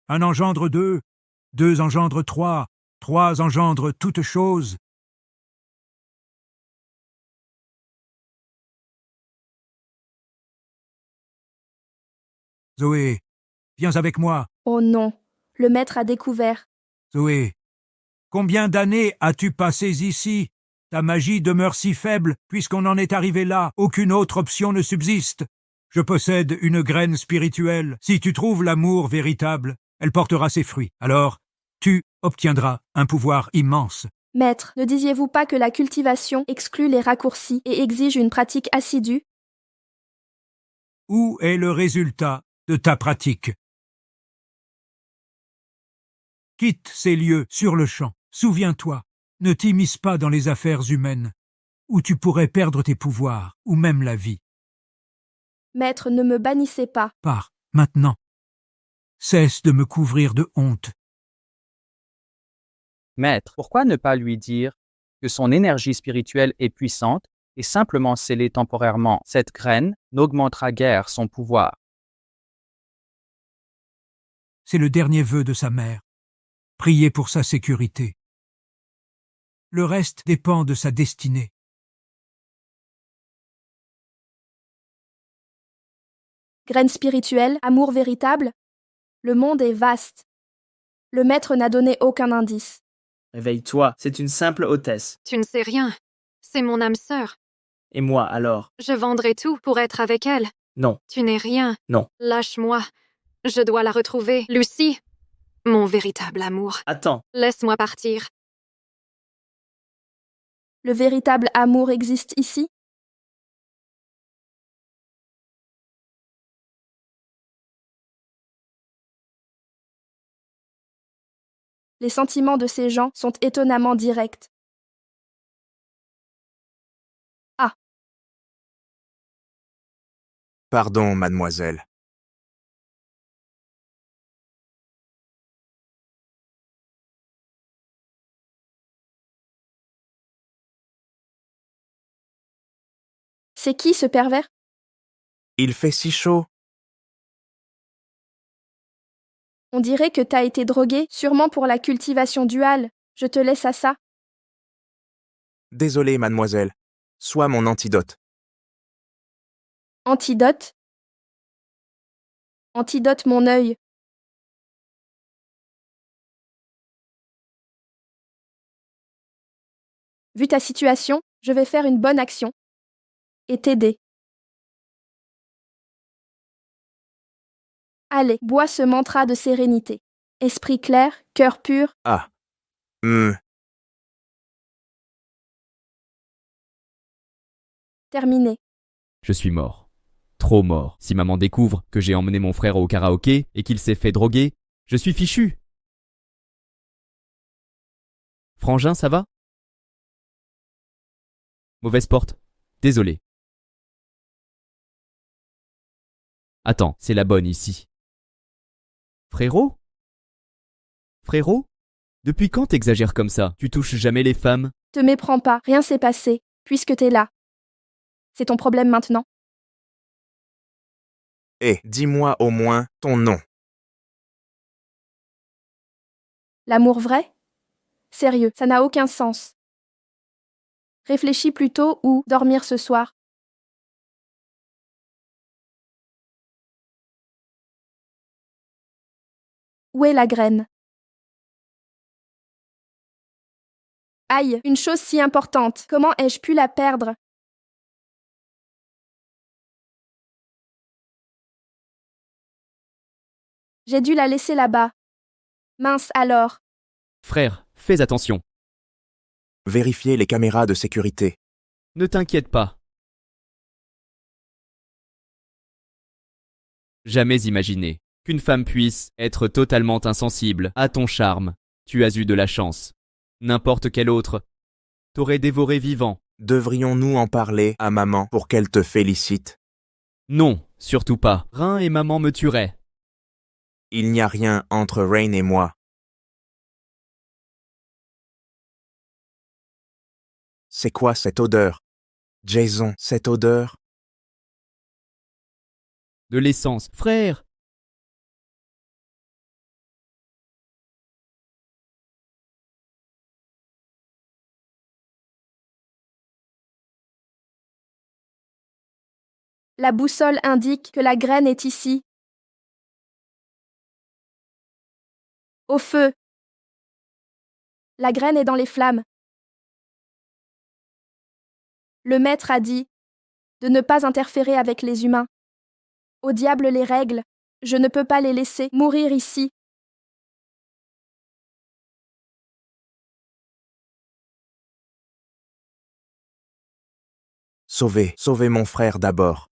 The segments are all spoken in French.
Un engendre deux, deux engendre trois engendrent toutes choses. Zoé, viens avec moi. Oh non, le maître a découvert. Zoé, combien d'années as-tu passé ici? Ta magie demeure si faible, puisqu'on en est arrivé là, aucune autre option ne subsiste. Je possède une graine spirituelle. Si tu trouves l'amour véritable, elle portera ses fruits. Alors, tu obtiendras un pouvoir immense. Maître, ne disiez-vous pas que la cultivation exclut les raccourcis et exige une pratique assidue? Où est le résultat de ta pratique? Quitte ces lieux sur le champ. Souviens-toi, ne t'immisce pas dans les affaires humaines, où tu pourrais perdre tes pouvoirs, ou même la vie. Maître, ne me bannissez pas. Pars, maintenant. Cesse de me couvrir de honte. Maître, pourquoi ne pas lui dire que son énergie spirituelle est puissante et simplement sceller temporairement cette graine n'augmentera guère son pouvoir? C'est le dernier vœu de sa mère. Priez pour sa sécurité. Le reste dépend de sa destinée. Graine spirituelle, amour véritable? Le monde est vaste. Le maître n'a donné aucun indice. Réveille-toi, c'est une simple hôtesse. Tu ne sais rien. C'est mon âme sœur. Et moi, alors? Je vendrai tout pour être avec elle. Non, Tu n'es rien. non. Lâche-moi. Je dois la retrouver. Lucie, mon véritable amour. Attends, Laisse-moi partir. Le véritable amour existe ici? Les sentiments de ces gens sont étonnamment directs. Pardon, mademoiselle. C'est qui ce pervers? Il fait si chaud. On dirait que t'as été drogué, sûrement pour la cultivation duale. Je te laisse à ça. Désolé, mademoiselle. Sois mon antidote. Antidote? Antidote mon œil. Vu ta situation, je vais faire une bonne action et t'aider. Allez, bois ce mantra de sérénité. Esprit clair, cœur pur, Ah. terminé. Je suis mort. Trop mort. Si maman découvre que j'ai emmené mon frère au karaoké et qu'il s'est fait droguer, je suis fichu. Frangin, ça va? Mauvaise porte. Désolé. Attends, c'est la bonne ici. Frérot? Frérot? Depuis quand t'exagères comme ça? Tu touches jamais les femmes? Te méprends pas, rien s'est passé, puisque t'es là. C'est ton problème maintenant. Dis-moi au moins ton nom. L'amour vrai? Sérieux, ça n'a aucun sens. Réfléchis plutôt ou dormir ce soir. Où est la graine? Aïe, une chose si importante. Comment ai-je pu la perdre? J'ai dû la laisser là-bas. Mince alors. Frère, fais attention. Vérifiez les caméras de sécurité. Ne t'inquiète pas. Jamais imaginé qu'une femme puisse être totalement insensible à ton charme. Tu as eu de la chance. N'importe quel autre t'aurait dévoré vivant. Devrions-nous en parler à maman pour qu'elle te félicite? Non, surtout pas. Rein et maman me tueraient. Il n'y a rien entre Rain et moi. C'est quoi cette odeur? Jason, cette odeur? De l'essence. Frère, La boussole indique que la graine est ici. Au feu. La graine est dans les flammes. Le maître a dit de ne pas interférer avec les humains. Au diable les règles, je ne peux pas les laisser mourir ici. Sauvez, sauvez mon frère d'abord.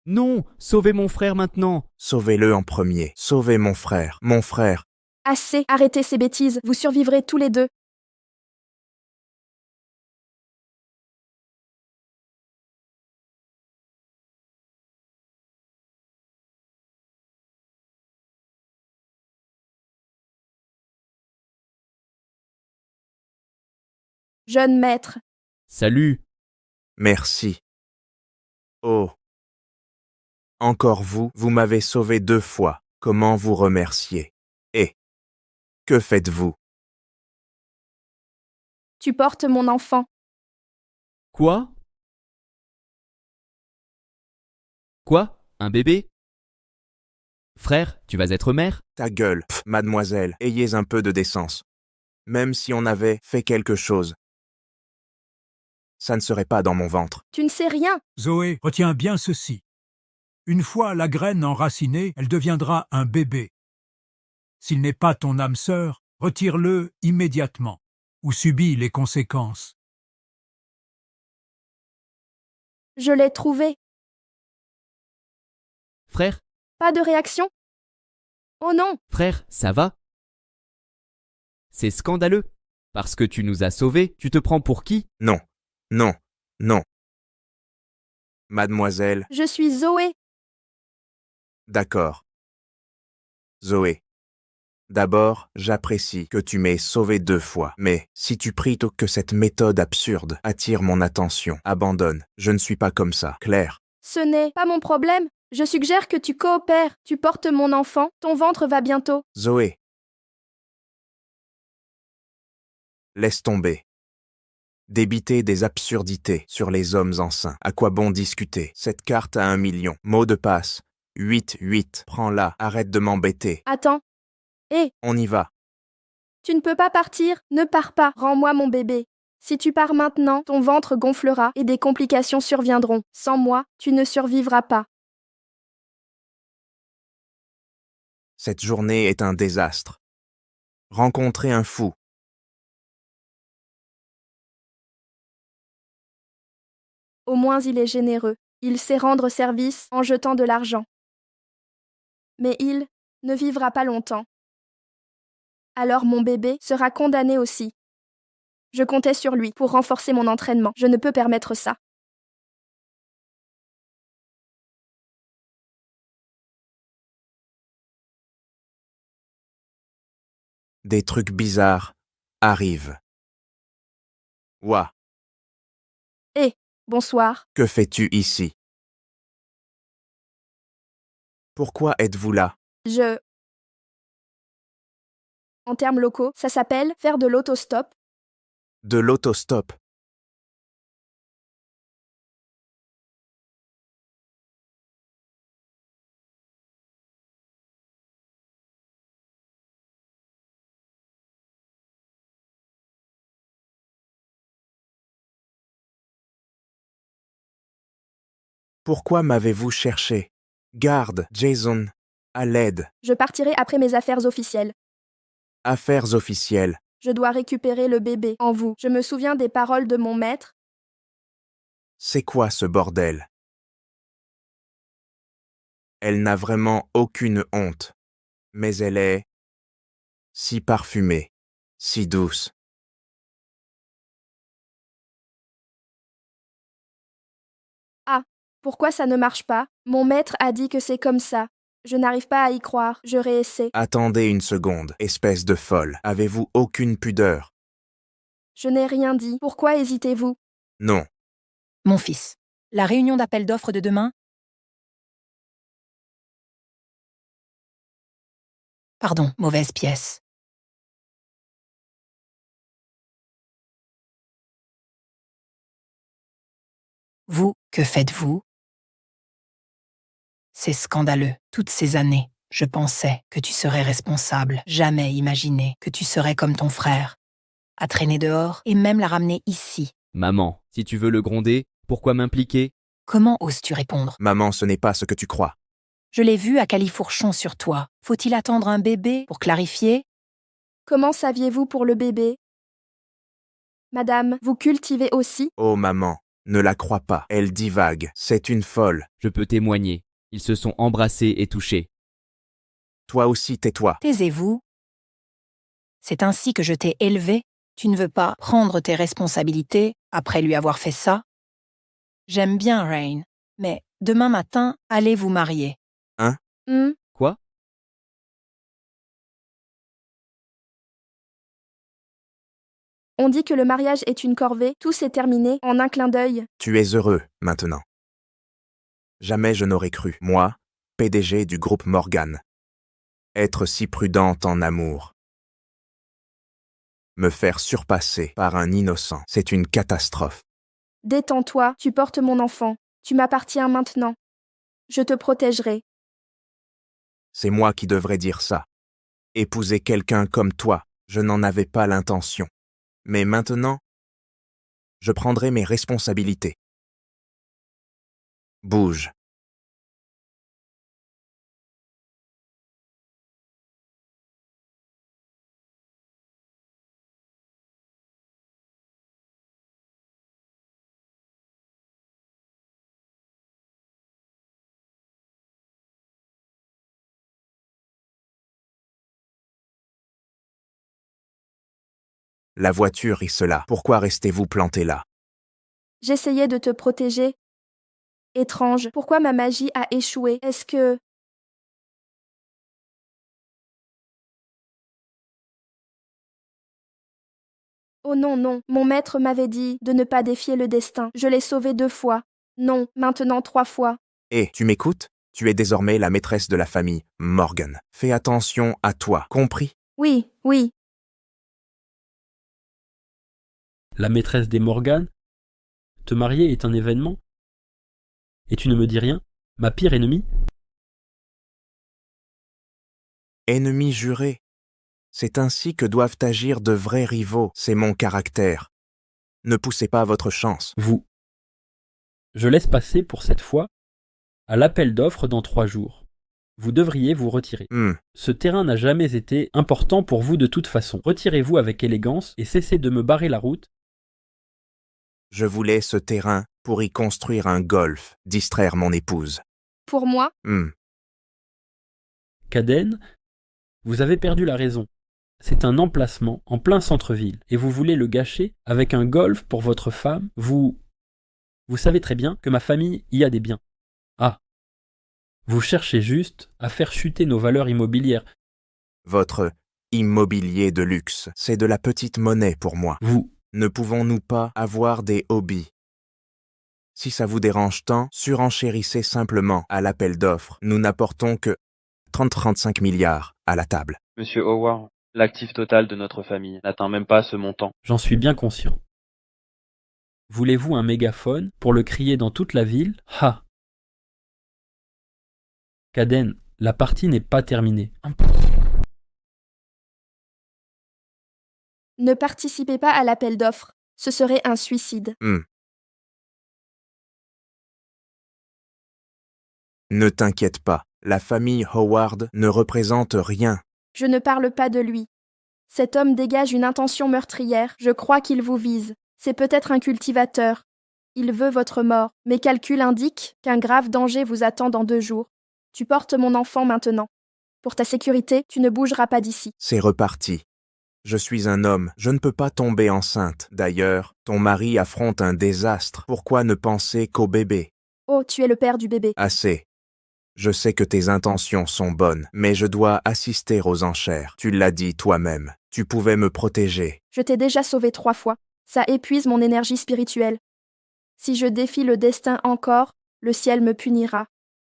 Non, sauvez mon frère maintenant. Sauvez-le en premier. Sauvez mon frère. Mon frère. Assez, arrêtez ces bêtises, vous survivrez tous les deux. Jeune maître, Salut. Merci. Oh. Encore vous, vous m'avez sauvé 2 fois. Comment vous remercier? Et que faites-vous? tu portes mon enfant. Quoi? Quoi? Un bébé? Frère, tu vas être mère? Ta gueule, pff, mademoiselle, ayez un peu de décence. Même si on avait fait quelque chose, ça ne serait pas dans mon ventre. Tu ne sais rien. Zoé, retiens bien ceci. Une fois la graine enracinée, elle deviendra un bébé. S'il n'est pas ton âme sœur, retire-le immédiatement, ou subis les conséquences. Je l'ai trouvé. Frère, Pas de réaction? Oh non, frère, ça va? C'est scandaleux. Parce que tu nous as sauvés, tu te prends pour qui? Non, non, non. Mademoiselle, je suis Zoé. d'accord. Zoé. D'abord, j'apprécie que tu m'aies sauvé 2 fois, mais si tu pries que cette méthode absurde attire mon attention, abandonne. Je ne suis pas comme ça, Claire. Ce n'est pas mon problème. Je suggère que tu coopères. Tu portes mon enfant. Ton ventre va bientôt. Zoé. Laisse tomber. Débiter des absurdités sur les hommes enceints. À quoi bon discuter? Cette carte a 1 million. Mot de passe. 8. Prends-la. Arrête de m'embêter. Attends. Hé, On y va. tu ne peux pas partir. Ne pars pas. Rends-moi mon bébé. Si tu pars maintenant, ton ventre gonflera et des complications surviendront. Sans moi, tu ne survivras pas. Cette journée est un désastre. Rencontrer un fou. Au moins il est généreux. Il sait rendre service en jetant de l'argent. Mais il ne vivra pas longtemps. Alors mon bébé sera condamné aussi. Je comptais sur lui pour renforcer mon entraînement. Je ne peux permettre ça. Des trucs bizarres arrivent. Ouah, Bonsoir. que fais-tu ici? Pourquoi êtes-vous là? En termes locaux, ça s'appelle faire de l'autostop. De l'autostop. Pourquoi m'avez-vous cherché? Garde, Jason. À l'aide. Je partirai après mes affaires officielles. Affaires officielles. Je dois récupérer le bébé en vous. Je me souviens des paroles de mon maître. C'est quoi ce bordel? Elle n'a vraiment aucune honte. Mais elle est si parfumée, si douce. Pourquoi ça ne marche pas? Mon maître a dit que c'est comme ça. Je n'arrive pas à y croire. Je réessaie. Attendez une seconde, espèce de folle. Avez-vous aucune pudeur? Je n'ai rien dit. Pourquoi hésitez-vous? Non. Mon fils, la réunion d'appel d'offres de demain. Pardon, mauvaise pièce. Vous, que faites-vous? C'est scandaleux. Toutes ces années, je pensais que tu serais responsable. Jamais imaginé que tu serais comme ton frère. À traîner dehors et même la ramener ici. Maman, si tu veux le gronder, pourquoi m'impliquer? Comment oses-tu répondre? Maman, ce n'est pas ce que tu crois. Je l'ai vu à califourchon sur toi. Faut-il attendre un bébé pour clarifier? Comment saviez-vous pour le bébé? Madame, vous cultivez aussi? Oh maman, ne la crois pas. Elle divague. C'est une folle. Je peux témoigner. Ils se sont embrassés et touchés. Toi aussi, tais-toi. Taisez-vous. C'est ainsi que je t'ai élevé. Tu ne veux pas prendre tes responsabilités après lui avoir fait ça? J'aime bien Rain, mais demain matin, allez vous marier. Hmm, Quoi? On dit que le mariage est une corvée, tout s'est terminé en un clin d'œil. Tu es heureux, maintenant. Jamais je n'aurais cru, moi, PDG du groupe Morgan, être si prudente en amour. Me faire surpasser par un innocent, c'est une catastrophe. Détends-toi, tu portes mon enfant. Tu m'appartiens maintenant. Je te protégerai. C'est moi qui devrais dire ça. Épouser quelqu'un comme toi, je n'en avais pas l'intention. Mais maintenant, je prendrai mes responsabilités. Bouge. La voiture est cela. Pourquoi restez-vous planté là? J'essayais de te protéger. Étrange, pourquoi ma magie a échoué? Est-ce que... Oh non, non, mon maître m'avait dit de ne pas défier le destin. Je l'ai sauvé 2 fois. Non, maintenant 3 fois. Et, tu m'écoutes? Tu es désormais la maîtresse de la famille, Morgan. Fais attention à toi, compris? Oui, oui. La maîtresse des Morgan? Te marier est un événement? Et tu ne me dis rien? Ma pire ennemie? Ennemi juré. C'est ainsi que doivent agir de vrais rivaux. C'est mon caractère. Ne poussez pas votre chance. Vous. Je laisse passer pour cette fois à l'appel d'offres dans 3 jours. Vous devriez vous retirer. Ce terrain n'a jamais été important pour vous de toute façon. Retirez-vous avec élégance et cessez de me barrer la route. Je voulais ce terrain pour y construire un golf, distraire mon épouse. Pour moi? Caden, vous avez perdu la raison. C'est un emplacement en plein centre-ville et vous voulez le gâcher avec un golf pour votre femme. Vous savez très bien que ma famille y a des biens. Ah. Vous cherchez juste à faire chuter nos valeurs immobilières. Votre immobilier de luxe, c'est de la petite monnaie pour moi. Ne pouvons-nous pas avoir des hobbies? Si ça vous dérange tant, surenchérissez simplement à l'appel d'offres. Nous n'apportons que 30-35 milliards à la table. Monsieur Howard, l'actif total de notre famille n'atteint même pas ce montant. J'en suis bien conscient. Voulez-vous un mégaphone pour le crier dans toute la ville? Ha! Caden, la partie n'est pas terminée. Ne participez pas à l'appel d'offres. Ce serait un suicide. Ne t'inquiète pas, la famille Howard ne représente rien. Je ne parle pas de lui. Cet homme dégage une intention meurtrière. Je crois qu'il vous vise. C'est peut-être un cultivateur. Il veut votre mort. Mes calculs indiquent qu'un grave danger vous attend dans 2 jours. Tu portes mon enfant maintenant. Pour ta sécurité, tu ne bougeras pas d'ici. C'est reparti. Je suis un homme, je ne peux pas tomber enceinte. D'ailleurs, ton mari affronte un désastre. Pourquoi ne penser qu'au bébé? Oh, tu es le père du bébé. Assez. Je sais que tes intentions sont bonnes, mais je dois assister aux enchères. Tu l'as dit toi-même. Tu pouvais me protéger. Je t'ai déjà sauvé 3 fois. Ça épuise mon énergie spirituelle. Si je défie le destin encore, le ciel me punira.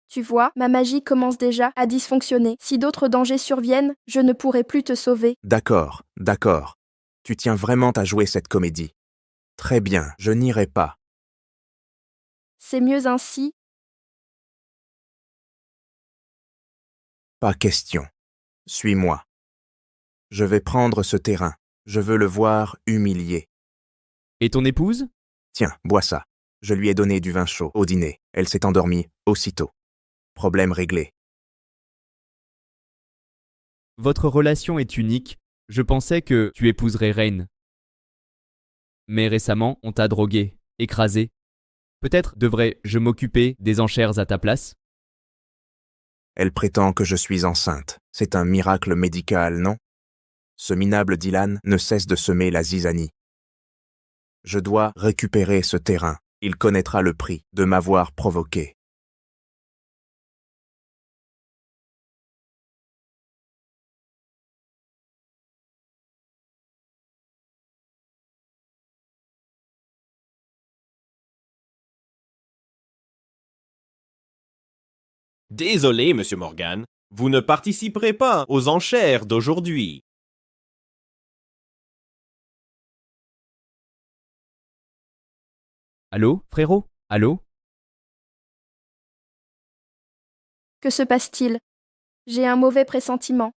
Tu vois, ma magie commence déjà à dysfonctionner. Si d'autres dangers surviennent, je ne pourrai plus te sauver. D'accord, d'accord. Tu tiens vraiment à jouer cette comédie. Très bien, je n'irai pas. c'est mieux ainsi. Pas question. Suis-moi. Je vais prendre ce terrain. Je veux le voir humilié. Et ton épouse? Tiens, bois ça. Je lui ai donné du vin chaud au dîner. Elle s'est endormie aussitôt. Problème réglé. Votre relation est unique. Je pensais que tu épouserais Rain. Mais récemment, on t'a drogué, écrasé. Peut-être devrais-je m'occuper des enchères à ta place? Elle prétend que je suis enceinte. C'est un miracle médical, non? Ce minable Dylan ne cesse de semer la zizanie. Je dois récupérer ce terrain. Il connaîtra le prix de m'avoir provoqué. Désolé, Monsieur Morgan, vous ne participerez pas aux enchères d'aujourd'hui. Allô, frérot? Allô? Que se passe-t-il? J'ai un mauvais pressentiment.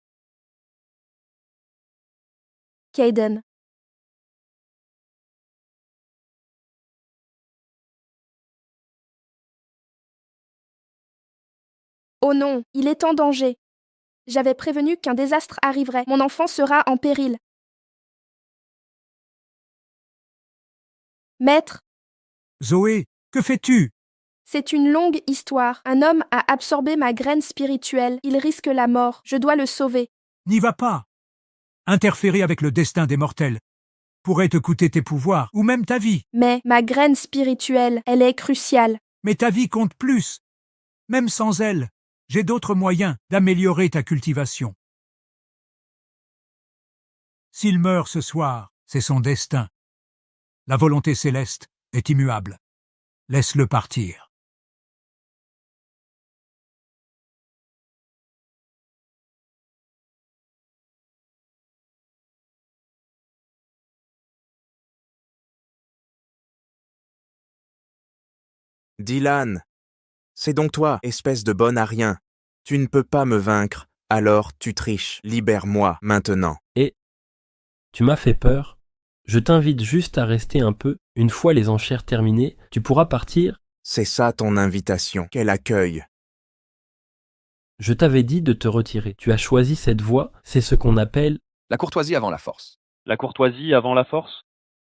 Caden. Oh non, il est en danger. J'avais prévenu qu'un désastre arriverait. Mon enfant sera en péril. Maître, Zoé, que fais-tu? c'est une longue histoire. Un homme a absorbé ma graine spirituelle. Il risque la mort. Je dois le sauver. N'y va pas. Interférer avec le destin des mortels pourrait te coûter tes pouvoirs, ou même ta vie. Mais ma graine spirituelle, elle est cruciale. Mais ta vie compte plus. Même sans elle, j'ai d'autres moyens d'améliorer ta cultivation. S'il meurt ce soir, c'est son destin. La volonté céleste est immuable. Laisse-le partir. Dylan, c'est donc toi, espèce de bon à rien. Tu ne peux pas me vaincre, alors tu triches. Libère-moi maintenant. Et tu m'as fait peur. Je t'invite juste à rester un peu. Une fois les enchères terminées, tu pourras partir. C'est ça ton invitation. Quel accueil. Je t'avais dit de te retirer. Tu as choisi cette voie. C'est ce qu'on appelle La courtoisie avant la force. La courtoisie avant la force?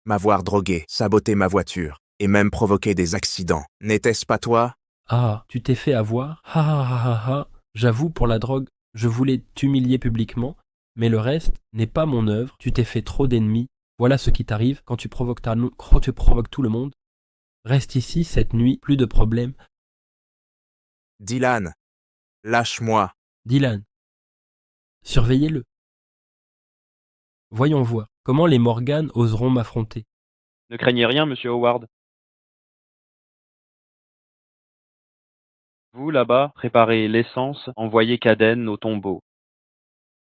M'avoir drogué, saboté ma voiture, et même provoqué des accidents. N'était-ce pas toi? Ah, tu t'es fait avoir. Ha ha ha ha ha. J'avoue, pour la drogue, je voulais t'humilier publiquement, mais le reste n'est pas mon œuvre. Tu t'es fait trop d'ennemis. Voilà ce qui t'arrive quand tu provoques tout le monde. Reste ici cette nuit, plus de problèmes. Dylan, lâche-moi. Dylan, surveillez-le. Voyons voir comment les Morgan oseront m'affronter. Ne craignez rien, monsieur Howard. Vous, là-bas, préparez l'essence, envoyez Caden au tombeau.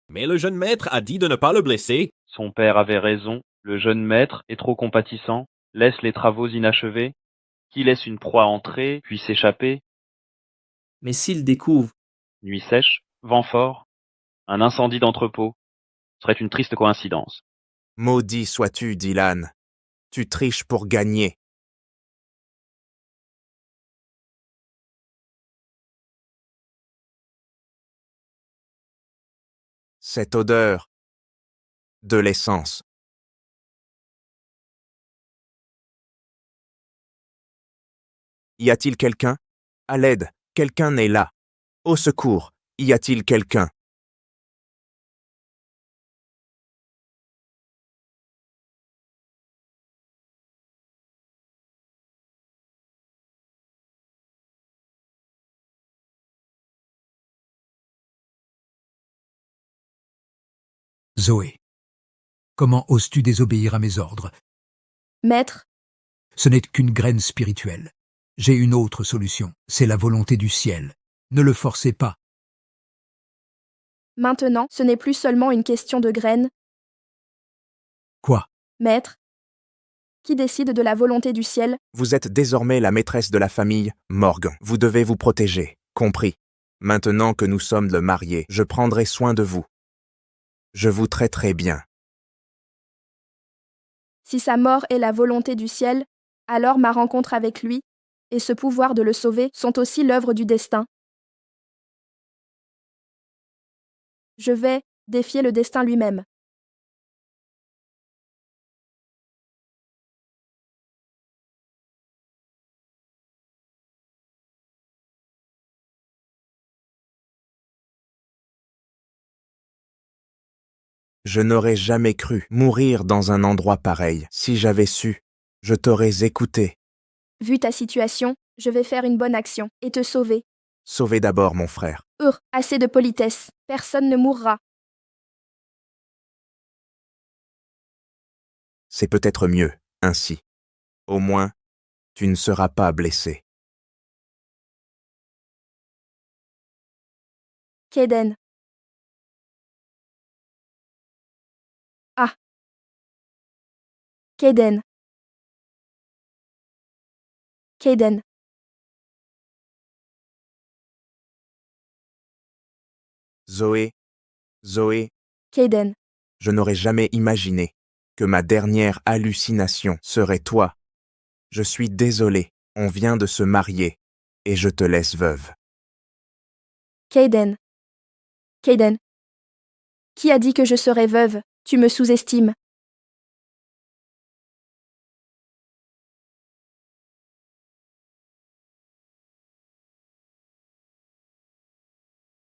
Mais le jeune maître a dit de ne pas le blesser. Son père avait raison, le jeune maître est trop compatissant, laisse les travaux inachevés, qui laisse une proie entrer, puis s'échapper. Mais s'il découvre, Nuit sèche, vent fort, un incendie d'entrepôt, serait une triste coïncidence. Maudit sois-tu, Dylan. Tu triches pour gagner. Cette odeur de l'essence. Y a-t-il quelqu'un? À l'aide, quelqu'un est là. Au secours, y a-t-il quelqu'un? Zoé, comment oses-tu désobéir à mes ordres? Maître, Ce n'est qu'une graine spirituelle. J'ai une autre solution, c'est la volonté du ciel. Ne le forcez pas. maintenant, ce n'est plus seulement une question de graines. Quoi? Maître, qui décide de la volonté du ciel. Vous êtes désormais la maîtresse de la famille, Morgan. Vous devez vous protéger, compris. Maintenant que nous sommes le mariés, je prendrai soin de vous. Je vous traiterai bien. Si sa mort est la volonté du ciel, alors ma rencontre avec lui et ce pouvoir de le sauver sont aussi l'œuvre du destin. Je vais défier le destin lui-même. Je n'aurais jamais cru mourir dans un endroit pareil. Si j'avais su, je t'aurais écouté. Vu ta situation, je vais faire une bonne action et te sauver. Sauvez d'abord mon frère. Assez de politesse. Personne ne mourra. C'est peut-être mieux, ainsi. Au moins, tu ne seras pas blessé. Kaden. Ah. Kaden. Kaden. Zoé, Kaden. je n'aurais jamais imaginé que ma dernière hallucination serait toi. Je suis désolé, on vient de se marier, et je te laisse veuve. Kaden. Kaden. Qui a dit que je serais veuve? Tu me sous-estimes.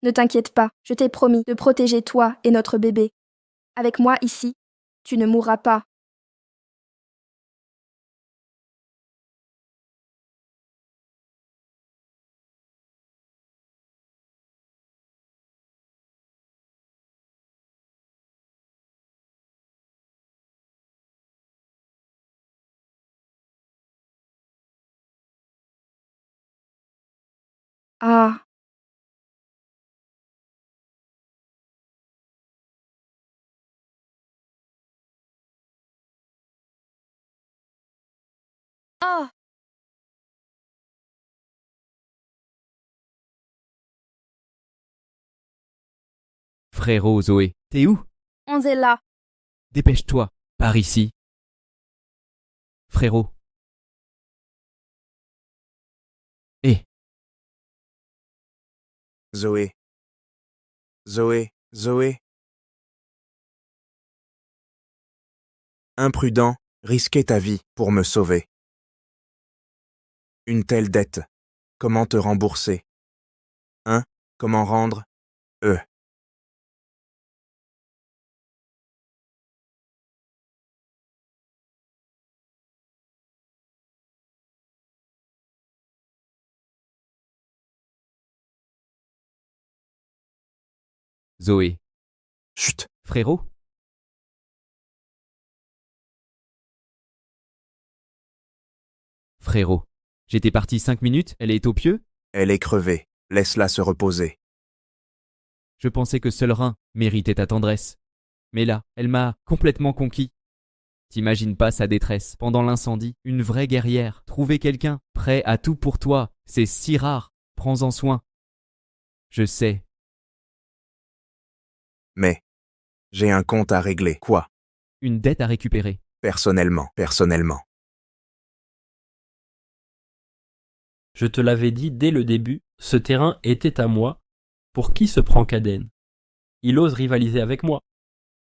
Ne t'inquiète pas, je t'ai promis de protéger toi et notre bébé. Avec moi ici, tu ne mourras pas. Ah. Ah. Frérot, Zoé, t'es où? On est là. Dépêche-toi, par ici. Frérot. Hé, Zoé. Imprudent, risquer ta vie pour me sauver. Une telle dette, comment te rembourser? Comment rendre? Zoé. Chut, Frérot? Frérot. J'étais parti 5 minutes, elle est au pieu? elle est crevée, laisse-la se reposer. Je pensais que seul Rein méritait ta tendresse. Mais là, elle m'a complètement conquis. T'imagines pas sa détresse pendant l'incendie, une vraie guerrière. Trouver quelqu'un prêt à tout pour toi, c'est si rare. Prends-en soin. Je sais. Mais, j'ai un compte à régler. Quoi? Une dette à récupérer. Personnellement. Je te l'avais dit dès le début, ce terrain était à moi. Pour qui se prend Kaden? Il ose rivaliser avec moi.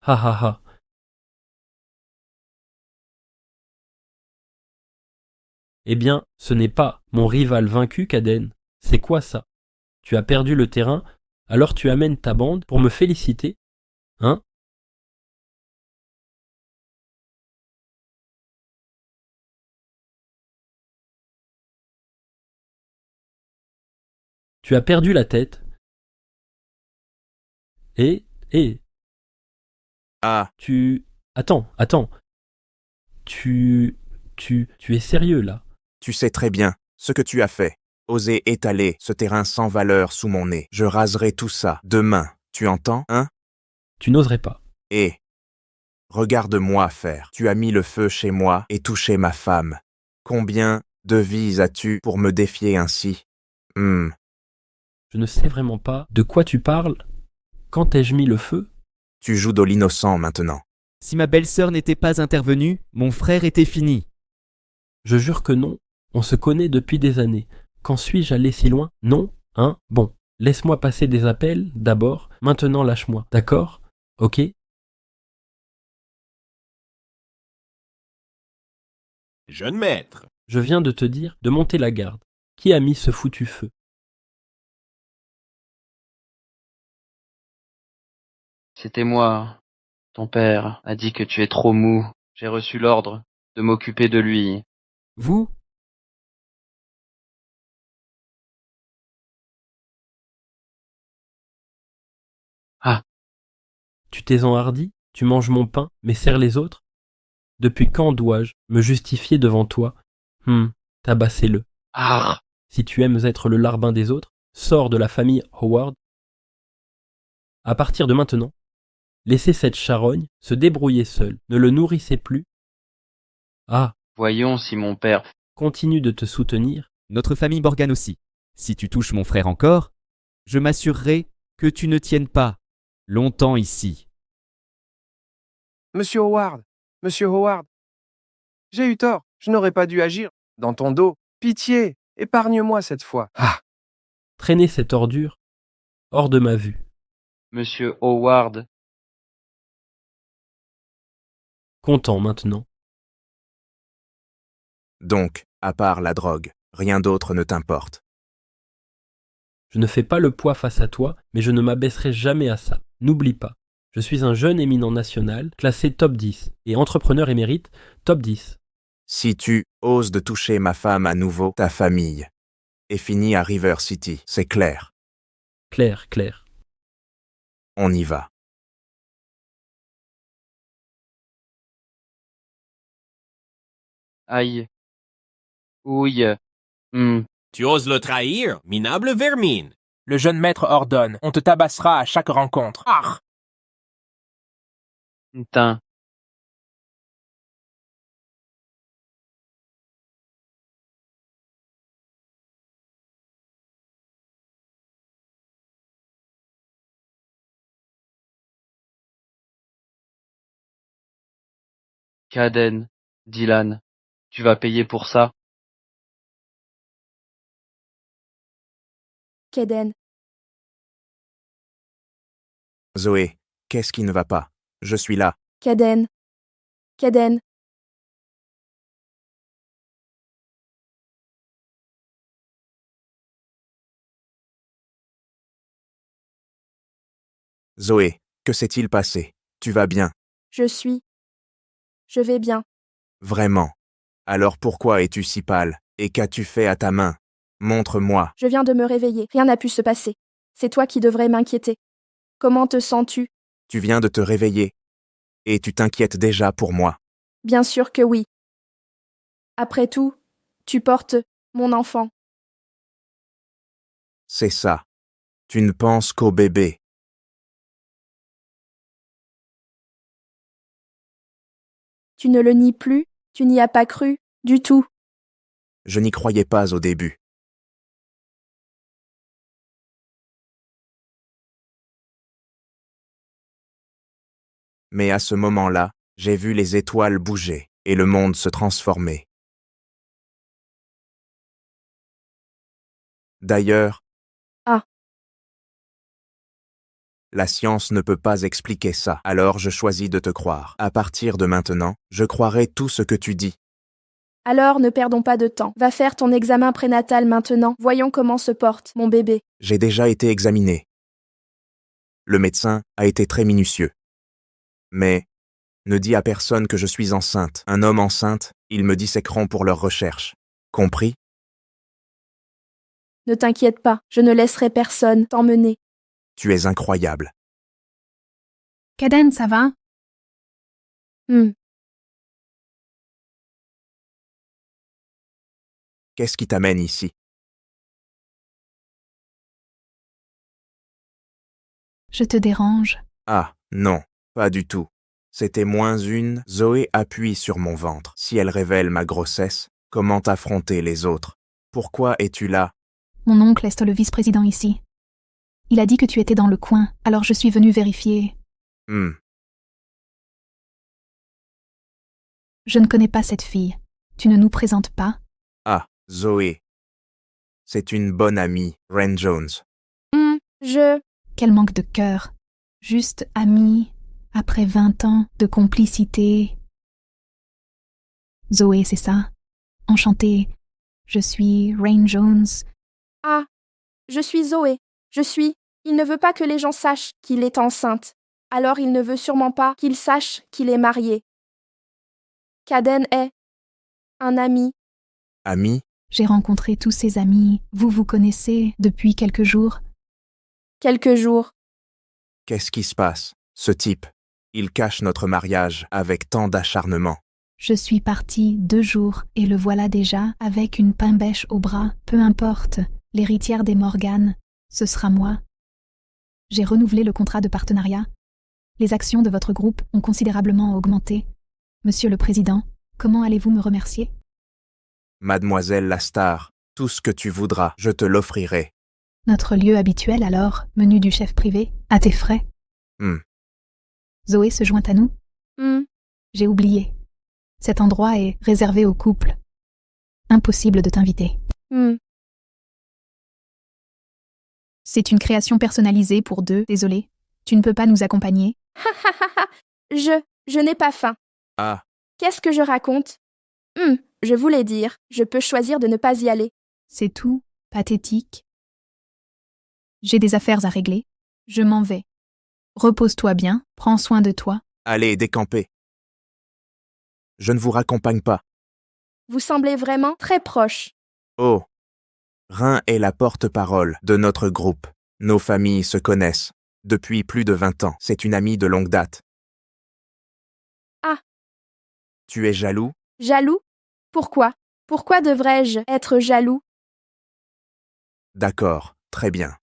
Ha ha ha. Eh bien, ce n'est pas mon rival vaincu, Kaden. C'est quoi ça? Tu as perdu le terrain, alors tu amènes ta bande pour me féliciter? Hein? Tu as perdu la tête. Et... Ah, Attends. Tu es sérieux là? tu sais très bien ce que tu as fait. Oser étaler ce terrain sans valeur sous mon nez. Je raserai tout ça demain. Tu entends, hein? Tu n'oserais pas. Et Regarde-moi faire. Tu as mis le feu chez moi et touché ma femme. Combien de vies as-tu pour me défier ainsi? Je ne sais vraiment pas de quoi tu parles. Quand ai-je mis le feu? Tu joues de l'innocent maintenant. Si ma belle-sœur n'était pas intervenue, mon frère était fini. Je jure que non. On se connaît depuis des années. Quand suis-je allé si loin? Non? Hein? Bon. Laisse-moi passer des appels, d'abord. Maintenant, lâche-moi. D'accord? Ok? Jeune maître, Je viens de te dire de monter la garde. Qui a mis ce foutu feu? C'était moi. Ton père a dit que tu es trop mou. J'ai reçu l'ordre de m'occuper de lui. Vous? Ah, Tu t'es enhardi? Tu manges mon pain, mais serres les autres? Depuis quand dois-je me justifier devant toi? Tabassez-le. ah, Si tu aimes être le larbin des autres, sors de la famille Howard. À partir de maintenant, laissez cette charogne se débrouiller seule. Ne le nourrissez plus. Ah, voyons si mon père... continue de te soutenir. Notre famille Morgan aussi. Si tu touches mon frère encore, je m'assurerai que tu ne tiennes pas longtemps ici. Monsieur Howard, Monsieur Howard, j'ai eu tort, je n'aurais pas dû agir dans ton dos. Pitié, épargne-moi cette fois. Ah, Traînez cette ordure hors de ma vue. Monsieur Howard, Content maintenant. Donc, à part la drogue, rien d'autre ne t'importe. Je ne fais pas le poids face à toi, mais je ne m'abaisserai jamais à ça. N'oublie pas, je suis un jeune éminent national, classé top 10, et entrepreneur émérite, top 10. Si tu oses de toucher ma femme à nouveau, ta famille est finie à River City, c'est clair. Claire, Claire. On y va. aïe, ouille, tu oses le trahir, minable vermine. Le jeune maître ordonne, on te tabassera à chaque rencontre. Ah! tain. Caden, Dylan, tu vas payer pour ça. Kaden, Zoé, qu'est-ce qui ne va pas? Je suis là. Kaden, Kaden, Zoé, que s'est-il passé? Tu vas bien? je vais bien. Vraiment? Alors pourquoi es-tu si pâle? Et qu'as-tu fait à ta main? Montre-moi. Je viens de me réveiller, rien n'a pu se passer. C'est toi qui devrais m'inquiéter. Comment te sens-tu? Tu viens de te réveiller. Et tu t'inquiètes déjà pour moi. Bien sûr que oui. Après tout, tu portes mon enfant. C'est ça. Tu ne penses qu'au bébé. Tu ne le nies plus, tu n'y as pas cru, du tout. Je n'y croyais pas au début. Mais à ce moment-là, j'ai vu les étoiles bouger et le monde se transformer. D'ailleurs, la science ne peut pas expliquer ça, alors je choisis de te croire. À partir de maintenant, je croirai tout ce que tu dis. Alors ne perdons pas de temps. Va faire ton examen prénatal maintenant. Voyons comment se porte mon bébé. J'ai déjà été examiné. Le médecin a été très minutieux. Mais ne dis à personne que je suis enceinte. Un homme enceinte, ils me disséqueront pour leurs recherches. Compris? Ne t'inquiète pas, je ne laisserai personne t'emmener. Tu es incroyable. Kaden, ça va? Qu'est-ce qui t'amène ici? Je te dérange. Ah, non, pas du tout. C'était -1. Zoé appuie sur mon ventre. Si elle révèle ma grossesse, comment affronter les autres? Pourquoi es-tu là? Mon oncle est le vice-président ici. Il a dit que tu étais dans le coin, alors je suis venue vérifier. Je ne connais pas cette fille. Tu ne nous présentes pas? Ah, Zoé. C'est une bonne amie, Reine Jones. Quel manque de cœur. Juste amie, après 20 ans de complicité. Zoé, c'est ça? Enchantée. Je suis Reine Jones. Ah, je suis Zoé. Il ne veut pas que les gens sachent qu'il est enceinte. Alors il ne veut sûrement pas qu'ils sachent qu'il est marié. Caden est un ami. Ami? J'ai rencontré tous ses amis. Vous vous connaissez depuis quelques jours? Quelques jours. Qu'est-ce qui se passe? Ce type, il cache notre mariage avec tant d'acharnement. Je suis partie 2 jours et le voilà déjà avec une pain-bêche au bras. Peu importe, l'héritière des Morgan, ce sera moi. J'ai renouvelé le contrat de partenariat. Les actions de votre groupe ont considérablement augmenté. Monsieur le Président, comment allez-vous me remercier? Mademoiselle la star, tout ce que tu voudras, je te l'offrirai. Notre lieu habituel alors, menu du chef privé, à tes frais. Zoé se joint à nous? J'ai oublié. Cet endroit est réservé aux couples. Impossible de t'inviter. C'est une création personnalisée pour 2, désolé. Tu ne peux pas nous accompagner? Je n'ai pas faim. Ah. Qu'est-ce que je raconte? Je voulais dire, je peux choisir de ne pas y aller. C'est tout, pathétique. J'ai des affaires à régler. Je m'en vais. Repose-toi bien, prends soin de toi. Allez, décampez. Je ne vous raccompagne pas. Vous semblez vraiment très proche. Oh. Rein est la porte-parole de notre groupe. Nos familles se connaissent. Depuis plus de 20 ans, c'est une amie de longue date. Ah. Tu es jaloux? Jaloux? Pourquoi? Pourquoi devrais-je être jaloux? D'accord, très bien.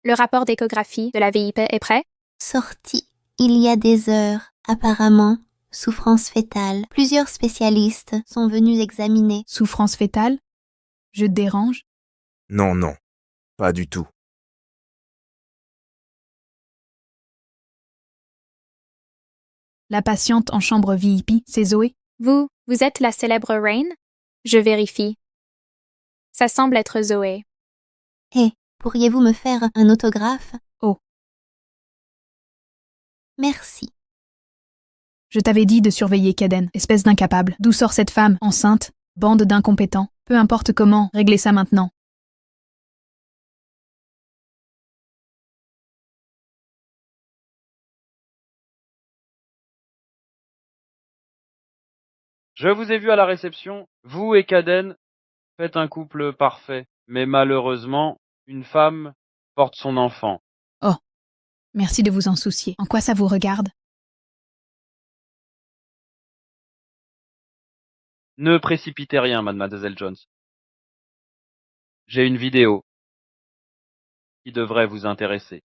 Le rapport d'échographie de la VIP est prêt? Sorti il y a des heures, apparemment. Souffrance fœtale. Plusieurs spécialistes sont venus examiner. Souffrance fœtale? Je te dérange? Non, non. Pas du tout. La patiente en chambre VIP, c'est Zoé? Vous êtes la célèbre Reine? Je vérifie. Ça semble être Zoé. Pourriez-vous me faire un autographe? Oh. Merci. Je t'avais dit de surveiller Caden, espèce d'incapable. D'où sort cette femme, enceinte? Bande d'incompétents. Peu importe comment, réglez ça maintenant. Je vous ai vu à la réception, vous et Caden faites un couple parfait, mais malheureusement, une femme porte son enfant. Oh. Merci de vous en soucier. En quoi ça vous regarde? Ne précipitez rien, mademoiselle Jones. J'ai une vidéo qui devrait vous intéresser.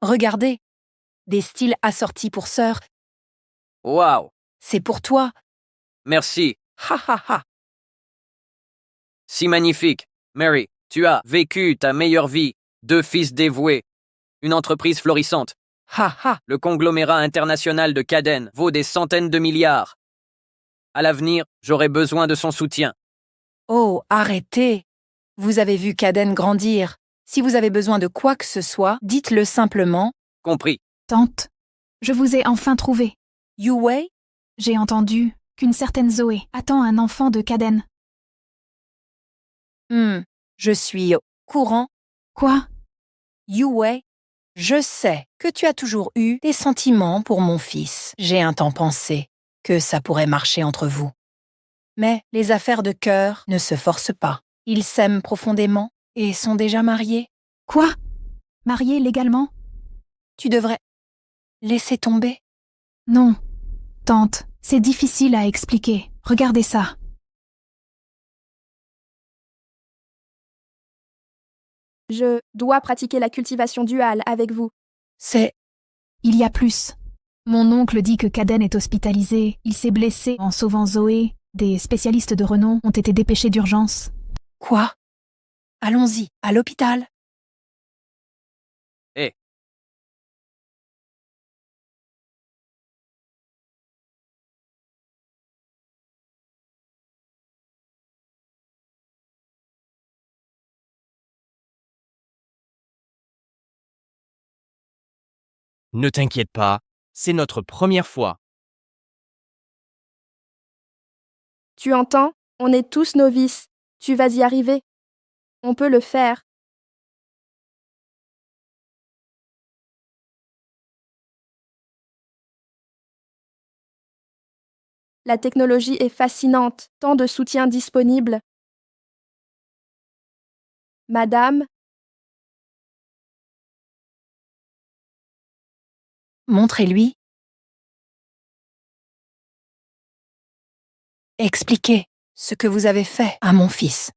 Regardez, des styles assortis pour sœurs. Waouh! C'est pour toi. Merci. Ha ha ha. Si magnifique. Mary, tu as vécu ta meilleure vie. 2 fils dévoués. Une entreprise florissante. Ha ha. Le conglomérat international de Caden vaut des centaines de milliards. À l'avenir, j'aurai besoin de son soutien. Oh, arrêtez. Vous avez vu Caden grandir. Si vous avez besoin de quoi que ce soit, dites-le simplement. Compris. Tante, je vous ai enfin trouvé. Yue? J'ai entendu qu'une certaine Zoé attend un enfant de Caden. Je suis au courant. Quoi? Yue, je sais que tu as toujours eu des sentiments pour mon fils. J'ai un temps pensé que ça pourrait marcher entre vous. Mais les affaires de cœur ne se forcent pas. Ils s'aiment profondément et sont déjà mariés. Quoi? Mariés légalement? Tu devrais laisser tomber. Non. Tante, c'est difficile à expliquer. Regardez ça. Je dois pratiquer la cultivation duale avec vous. C'est... Il y a plus. Mon oncle dit que Caden est hospitalisé. Il s'est blessé en sauvant Zoé. Des spécialistes de renom ont été dépêchés d'urgence. Quoi? Allons-y, à l'hôpital. Hé, Ne t'inquiète pas, c'est notre première fois. Tu entends? On est tous novices. Tu vas y arriver. On peut le faire. La technologie est fascinante, tant de soutien disponible. Madame, Montrez-lui. Expliquez ce que vous avez fait à mon fils.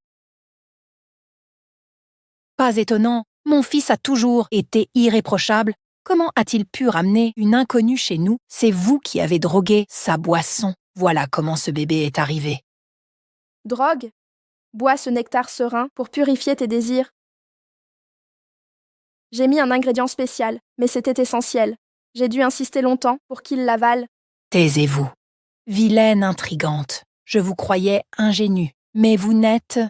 Pas étonnant, mon fils a toujours été irréprochable. Comment a-t-il pu ramener une inconnue chez nous? C'est vous qui avez drogué sa boisson. Voilà comment ce bébé est arrivé. drogue, bois ce nectar serein pour purifier tes désirs. J'ai mis un ingrédient spécial, mais c'était essentiel. J'ai dû insister longtemps pour qu'il l'avale. Taisez-vous. Vilaine intrigante. Je vous croyais ingénue, mais vous n'êtes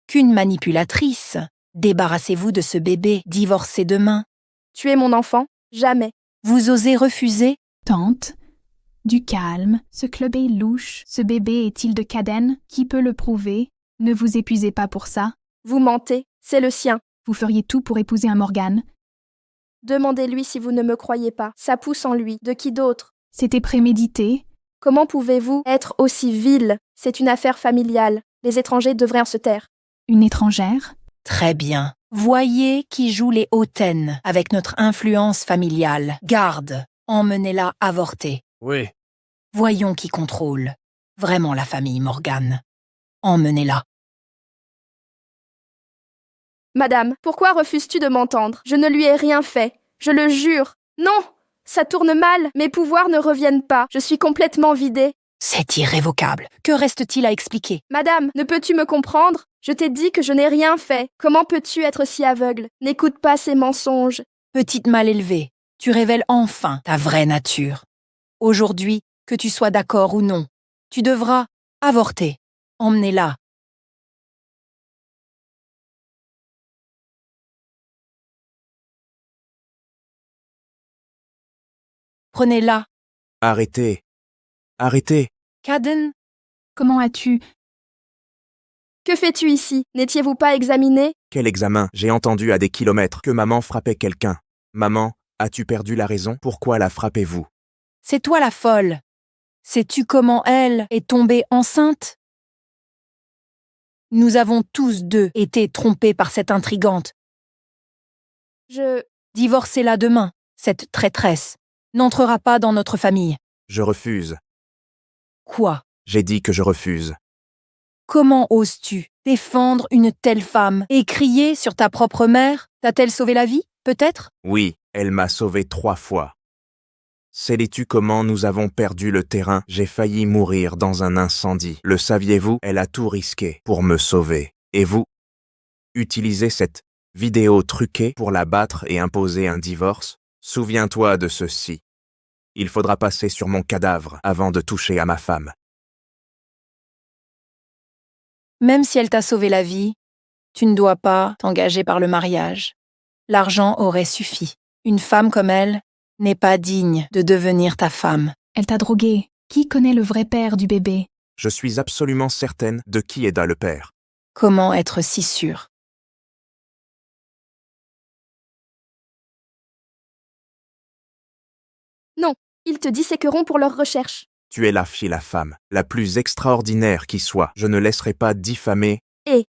qu'une manipulatrice. Débarrassez-vous de ce bébé, divorcez demain. Tu es mon enfant? Jamais. Vous osez refuser? Tante, du calme. Ce club est louche. Ce bébé est-il de Caden? Qui peut le prouver? Ne vous épuisez pas pour ça. Vous mentez, c'est le sien. Vous feriez tout pour épouser un Morgan. Demandez-lui si vous ne me croyez pas. Ça pousse en lui. De qui d'autre? C'était prémédité. Comment pouvez-vous être aussi vil? C'est une affaire familiale. Les étrangers devraient se taire. Une étrangère? Très bien. Voyez qui joue les hautaines avec notre influence familiale. Garde, emmenez-la avorter. Oui. Voyons qui contrôle vraiment la famille Morgan. Emmenez-la. Madame, pourquoi refuses-tu de m'entendre? Je ne lui ai rien fait. Je le jure. Non! Ça tourne mal. Mes pouvoirs ne reviennent pas. Je suis complètement vidée. C'est irrévocable. Que reste-t-il à expliquer? Madame, ne peux-tu me comprendre? Je t'ai dit que je n'ai rien fait. Comment peux-tu être si aveugle? N'écoute pas ces mensonges. Petite mal élevée, tu révèles enfin ta vraie nature. Aujourd'hui, que tu sois d'accord ou non, tu devras avorter. Emmenez-la. Prenez-la. Arrêtez. Arrêtez. Caden, Comment as-tu... Que fais-tu ici? N'étiez-vous pas examiné? Quel examen? J'ai entendu à des kilomètres que maman frappait quelqu'un. Maman, as-tu perdu la raison? Pourquoi la frappez-vous? c'est toi la folle. Sais-tu comment elle est tombée enceinte? Nous avons tous deux été trompés par cette intrigante. Divorcez-la demain. Cette traîtresse n'entrera pas dans notre famille. Je refuse. Quoi? J'ai dit que je refuse. Comment oses-tu défendre une telle femme et crier sur ta propre mère? T'a-t-elle sauvé la vie, peut-être? Oui, elle m'a sauvé 3 fois. Sais-tu comment nous avons perdu le terrain? J'ai failli mourir dans un incendie. Le saviez-vous? Elle a tout risqué pour me sauver. Et vous? Utilisez cette vidéo truquée pour la battre et imposer un divorce? Souviens-toi de ceci. Il faudra passer sur mon cadavre avant de toucher à ma femme. Même si elle t'a sauvé la vie, tu ne dois pas t'engager par le mariage. L'argent aurait suffi. Une femme comme elle n'est pas digne de devenir ta femme. Elle t'a drogué. Qui connaît le vrai père du bébé? Je suis absolument certaine de qui aida le père. Comment être si sûre? Non, ils te disséqueront pour leurs recherches. Tu es la fille, la femme, la plus extraordinaire qui soit. Je ne laisserai pas diffamer. Et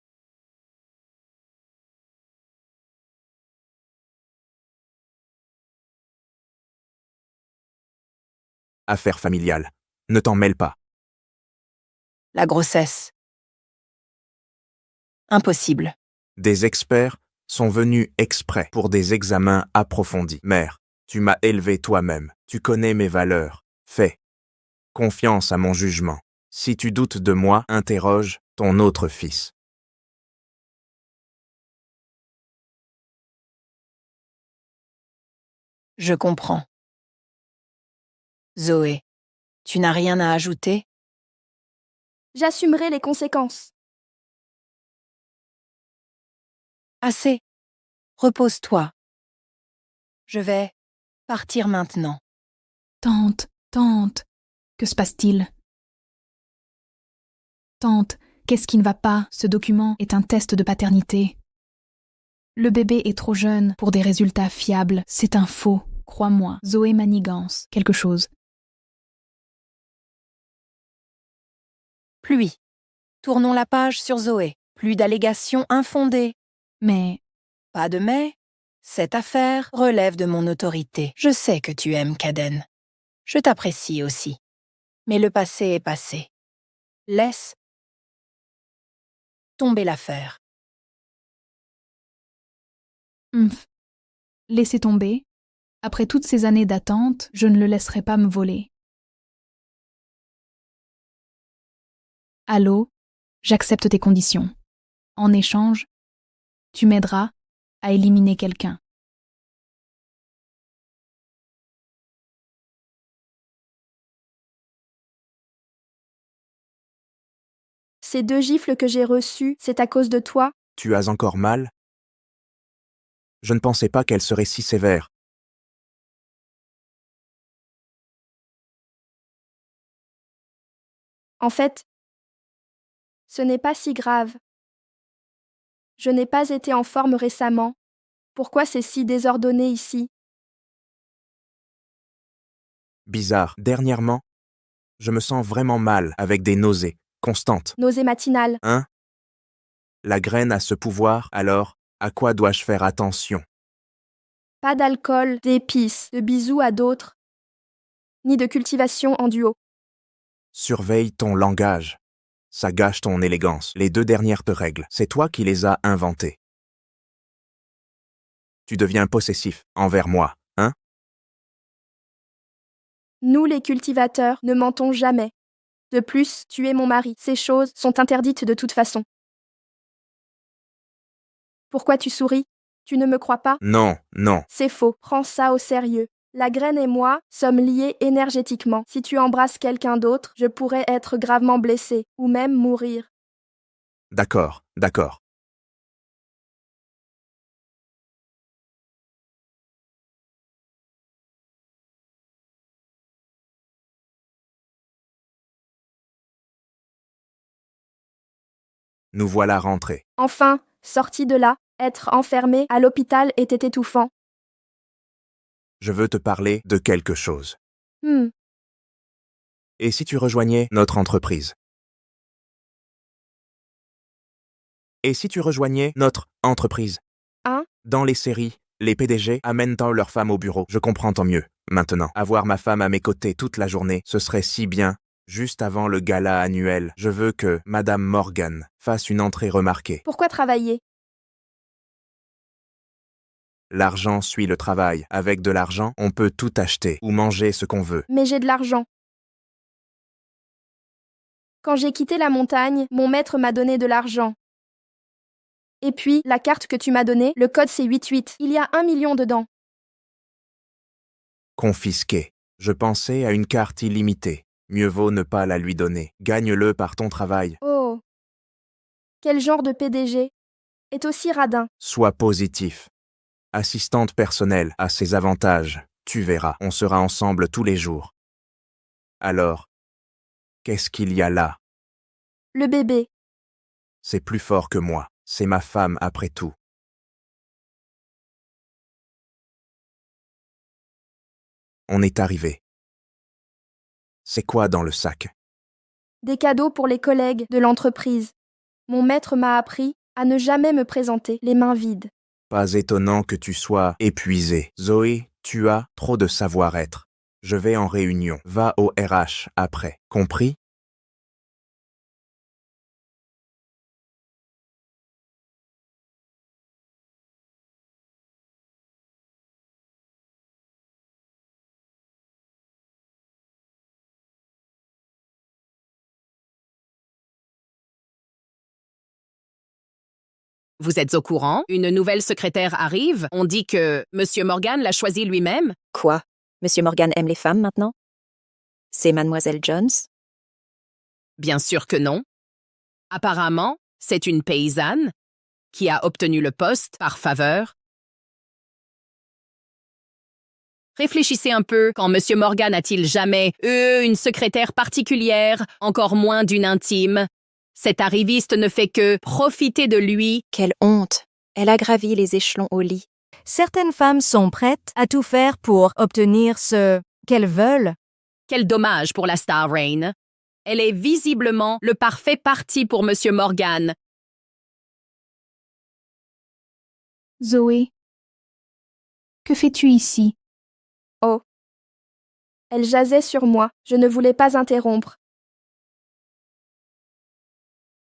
Affaire familiale. Ne t'en mêle pas. La grossesse. Impossible. Des experts sont venus exprès pour des examens approfondis. Mère, tu m'as élevé toi-même, tu connais mes valeurs. Fais confiance à mon jugement. Si tu doutes de moi, interroge ton autre fils. Je comprends. Zoé, tu n'as rien à ajouter? J'assumerai les conséquences. Assez. Repose-toi. Je vais partir maintenant. Tante, tante, que se passe-t-il? Tante, qu'est-ce qui ne va pas? Ce document est un test de paternité. Le bébé est trop jeune pour des résultats fiables. C'est un faux. Crois-moi, Zoé manigance quelque chose. Pluie. Tournons la page sur Zoé. Plus d'allégations infondées. Mais... Pas de mais. Cette affaire relève de mon autorité. Je sais que tu aimes Kaden. Je t'apprécie aussi. Mais le passé est passé. Laisse tomber l'affaire. Laissez tomber. Après toutes ces années d'attente, je ne le laisserai pas me voler. Allô, j'accepte tes conditions. En échange, tu m'aideras à éliminer quelqu'un. Ces 2 gifles que j'ai reçues, c'est à cause de toi? Tu as encore mal? Je ne pensais pas qu'elle serait si sévère. En fait, ce n'est pas si grave. Je n'ai pas été en forme récemment. Pourquoi c'est si désordonné ici? Bizarre. Dernièrement, je me sens vraiment mal avec des nausées constantes. Nausées matinales. Hein? La graine a ce pouvoir, alors, à quoi dois-je faire attention? Pas d'alcool, d'épices, de bisous à d'autres, ni de cultivation en duo. Surveille ton langage. Ça gâche ton élégance. Les 2 dernières règles, c'est toi qui les as inventées. Tu deviens possessif envers moi, hein? Nous, les cultivateurs, ne mentons jamais. De plus, tu es mon mari. Ces choses sont interdites de toute façon. Pourquoi tu souris? Tu ne me crois pas? Non, non. C'est faux. Prends ça au sérieux. La graine et moi sommes liés énergétiquement. Si tu embrasses quelqu'un d'autre, je pourrais être gravement blessée, ou même mourir. D'accord, d'accord. Nous voilà rentrés. Enfin, sorti de là, être enfermé à l'hôpital était étouffant. Je veux te parler de quelque chose. Et si tu rejoignais notre entreprise? Et si tu rejoignais notre entreprise? Hein? Dans les séries, les PDG amènent leurs femmes au bureau. Je comprends tant mieux. Maintenant, avoir ma femme à mes côtés toute la journée, ce serait si bien. Juste avant le gala annuel, je veux que Madame Morgan fasse une entrée remarquée. Pourquoi travailler? L'argent suit le travail. Avec de l'argent, on peut tout acheter ou manger ce qu'on veut. Mais j'ai de l'argent. Quand j'ai quitté la montagne, mon maître m'a donné de l'argent. Et puis, la carte que tu m'as donnée, le code c'est 88. Il y a 1 million dedans. Confisqué. Je pensais à une carte illimitée. Mieux vaut ne pas la lui donner. Gagne-le par ton travail. Oh. Quel genre de PDG est aussi radin? Sois positif. Assistante personnelle a ses avantages. Tu verras, on sera ensemble tous les jours. Alors, qu'est-ce qu'il y a là? Le bébé. C'est plus fort que moi. C'est ma femme après tout. On est arrivé. C'est quoi dans le sac? Des cadeaux pour les collègues de l'entreprise. Mon maître m'a appris à ne jamais me présenter les mains vides. Pas étonnant que tu sois épuisée. Zoé, tu as trop de savoir-être. Je vais en réunion. Va au RH après. Compris? Vous êtes au courant? Une nouvelle secrétaire arrive. On dit que Monsieur Morgan l'a choisi lui-même. Quoi? Monsieur Morgan aime les femmes maintenant? C'est Mademoiselle Jones? Bien sûr que non. Apparemment, c'est une paysanne qui a obtenu le poste par faveur. Réfléchissez un peu, quand Monsieur Morgan a-t-il jamais eu une secrétaire particulière, encore moins d'une intime? Cet arriviste ne fait que profiter de lui. Quelle honte! Elle a gravi les échelons au lit. Certaines femmes sont prêtes à tout faire pour obtenir ce qu'elles veulent. Quel dommage pour la star Rain. Elle est visiblement le parfait parti pour Monsieur Morgan. Zoé, que fais-tu ici? Oh. Elle jasait sur moi, je ne voulais pas interrompre.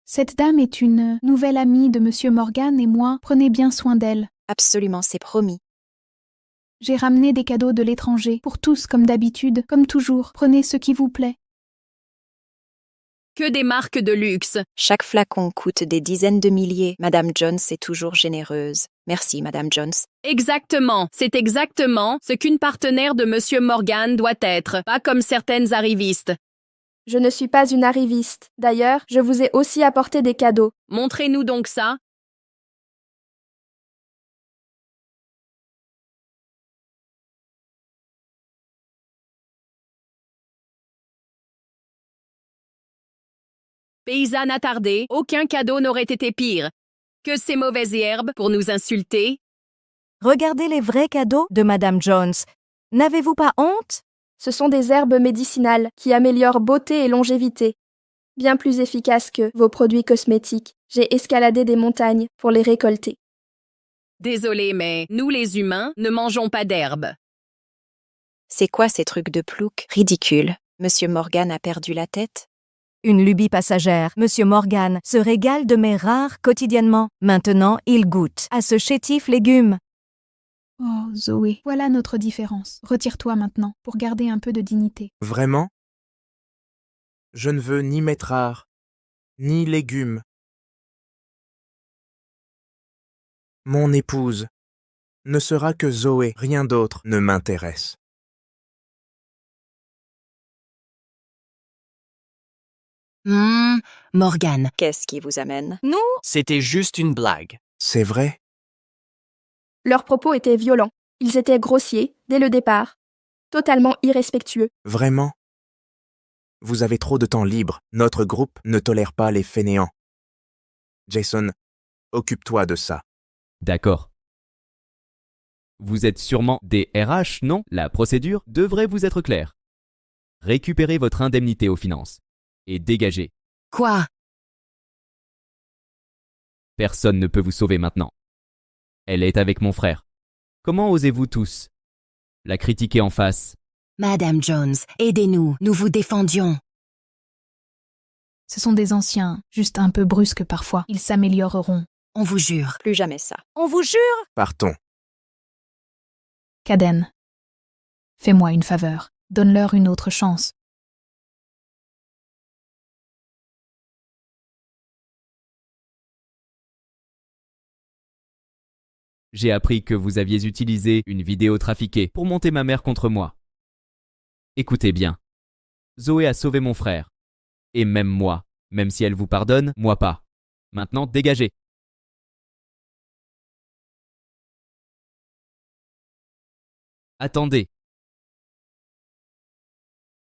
Cette dame est une nouvelle amie de Monsieur Morgan et moi, prenez bien soin d'elle. Absolument, c'est promis. J'ai ramené des cadeaux de l'étranger, pour tous comme d'habitude, comme toujours, prenez ce qui vous plaît. Que des marques de luxe. Chaque flacon coûte des dizaines de milliers. Madame Jones est toujours généreuse. Merci, Madame Jones. Exactement, c'est exactement ce qu'une partenaire de Monsieur Morgan doit être, pas comme certaines arrivistes. Je ne suis pas une arriviste. D'ailleurs, je vous ai aussi apporté des cadeaux. Montrez-nous donc ça. Paysanne attardée, aucun cadeau n'aurait été pire. Que ces mauvaises herbes pour nous insulter. Regardez les vrais cadeaux de Madame Jones. N'avez-vous pas honte? Ce sont des herbes médicinales qui améliorent beauté et longévité. Bien plus efficaces que vos produits cosmétiques. J'ai escaladé des montagnes pour les récolter. Désolé, mais nous les humains ne mangeons pas d'herbes. C'est quoi ces trucs de plouc? Ridicule. Monsieur Morgan a perdu la tête? Une lubie passagère. Monsieur Morgan se régale de mes rares quotidiennement. Maintenant, il goûte à ce chétif légume. Oh, Zoé, voilà notre différence. Retire-toi maintenant, pour garder un peu de dignité. Vraiment? Je ne veux ni mets rares, ni légumes. Mon épouse ne sera que Zoé, rien d'autre ne m'intéresse. Morgan. Qu'est-ce qui vous amène? Nous? C'était juste une blague. C'est vrai? Leurs propos étaient violents. Ils étaient grossiers, dès le départ. Totalement irrespectueux. Vraiment? Vous avez trop de temps libre. Notre groupe ne tolère pas les fainéants. Jason, occupe-toi de ça. D'accord. Vous êtes sûrement des RH, non? La procédure devrait vous être claire. Récupérez votre indemnité aux finances. Et dégagez. Quoi? Personne ne peut vous sauver maintenant. Elle est avec mon frère. Comment osez-vous tous la critiquer en face? Madame Jones, aidez-nous, nous vous défendions. Ce sont des anciens, juste un peu brusques parfois. Ils s'amélioreront. On vous jure. Plus jamais ça. On vous jure? Partons. Caden, fais-moi une faveur. Donne-leur une autre chance. J'ai appris que vous aviez utilisé une vidéo trafiquée pour monter ma mère contre moi. Écoutez bien. Zoé a sauvé mon frère. Et même moi. Même si elle vous pardonne, moi pas. Maintenant, dégagez. Attendez.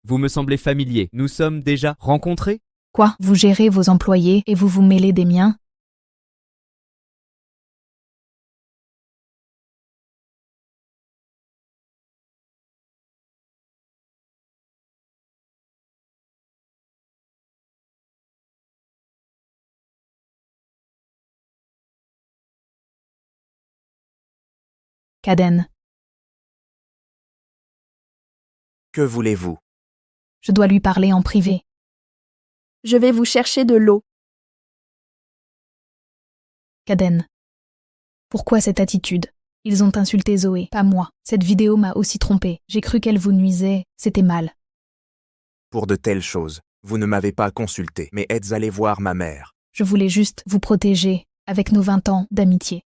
Vous me semblez familier. Nous sommes déjà rencontrés? Quoi? Vous gérez vos employés et vous vous mêlez des miens? Caden, Que voulez-vous? je dois lui parler en privé. Je vais vous chercher de l'eau. Caden, pourquoi cette attitude? Ils ont insulté Zoé, pas moi. Cette vidéo m'a aussi trompée. J'ai cru qu'elle vous nuisait, c'était mal. Pour de telles choses, vous ne m'avez pas consulté, mais êtes allé voir ma mère. Je voulais juste vous protéger. avec nos 20 ans d'amitié.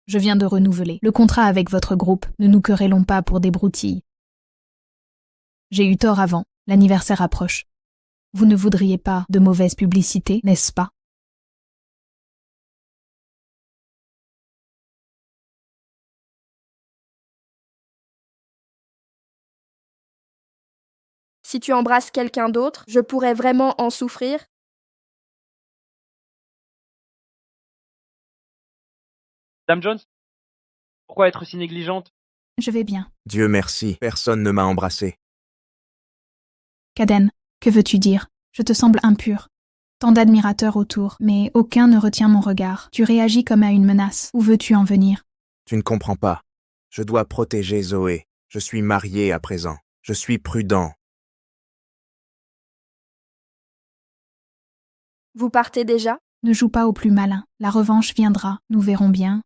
Je viens de renouveler le contrat avec votre groupe, ne nous querellons pas pour des broutilles. J'ai eu tort avant, l'anniversaire approche. Vous ne voudriez pas de mauvaise publicité, n'est-ce pas? Si tu embrasses quelqu'un d'autre, je pourrais vraiment en souffrir. Dame Jones? Pourquoi être si négligente? Je vais bien. Dieu merci, personne ne m'a embrassé. Caden, que veux-tu dire? Je te semble impur. Tant d'admirateurs autour, mais aucun ne retient mon regard. Tu réagis comme à une menace. Où veux-tu en venir? Tu ne comprends pas. Je dois protéger Zoé. Je suis marié à présent. Je suis prudent. Vous partez déjà? Ne joue pas au plus malin. La revanche viendra, nous verrons bien.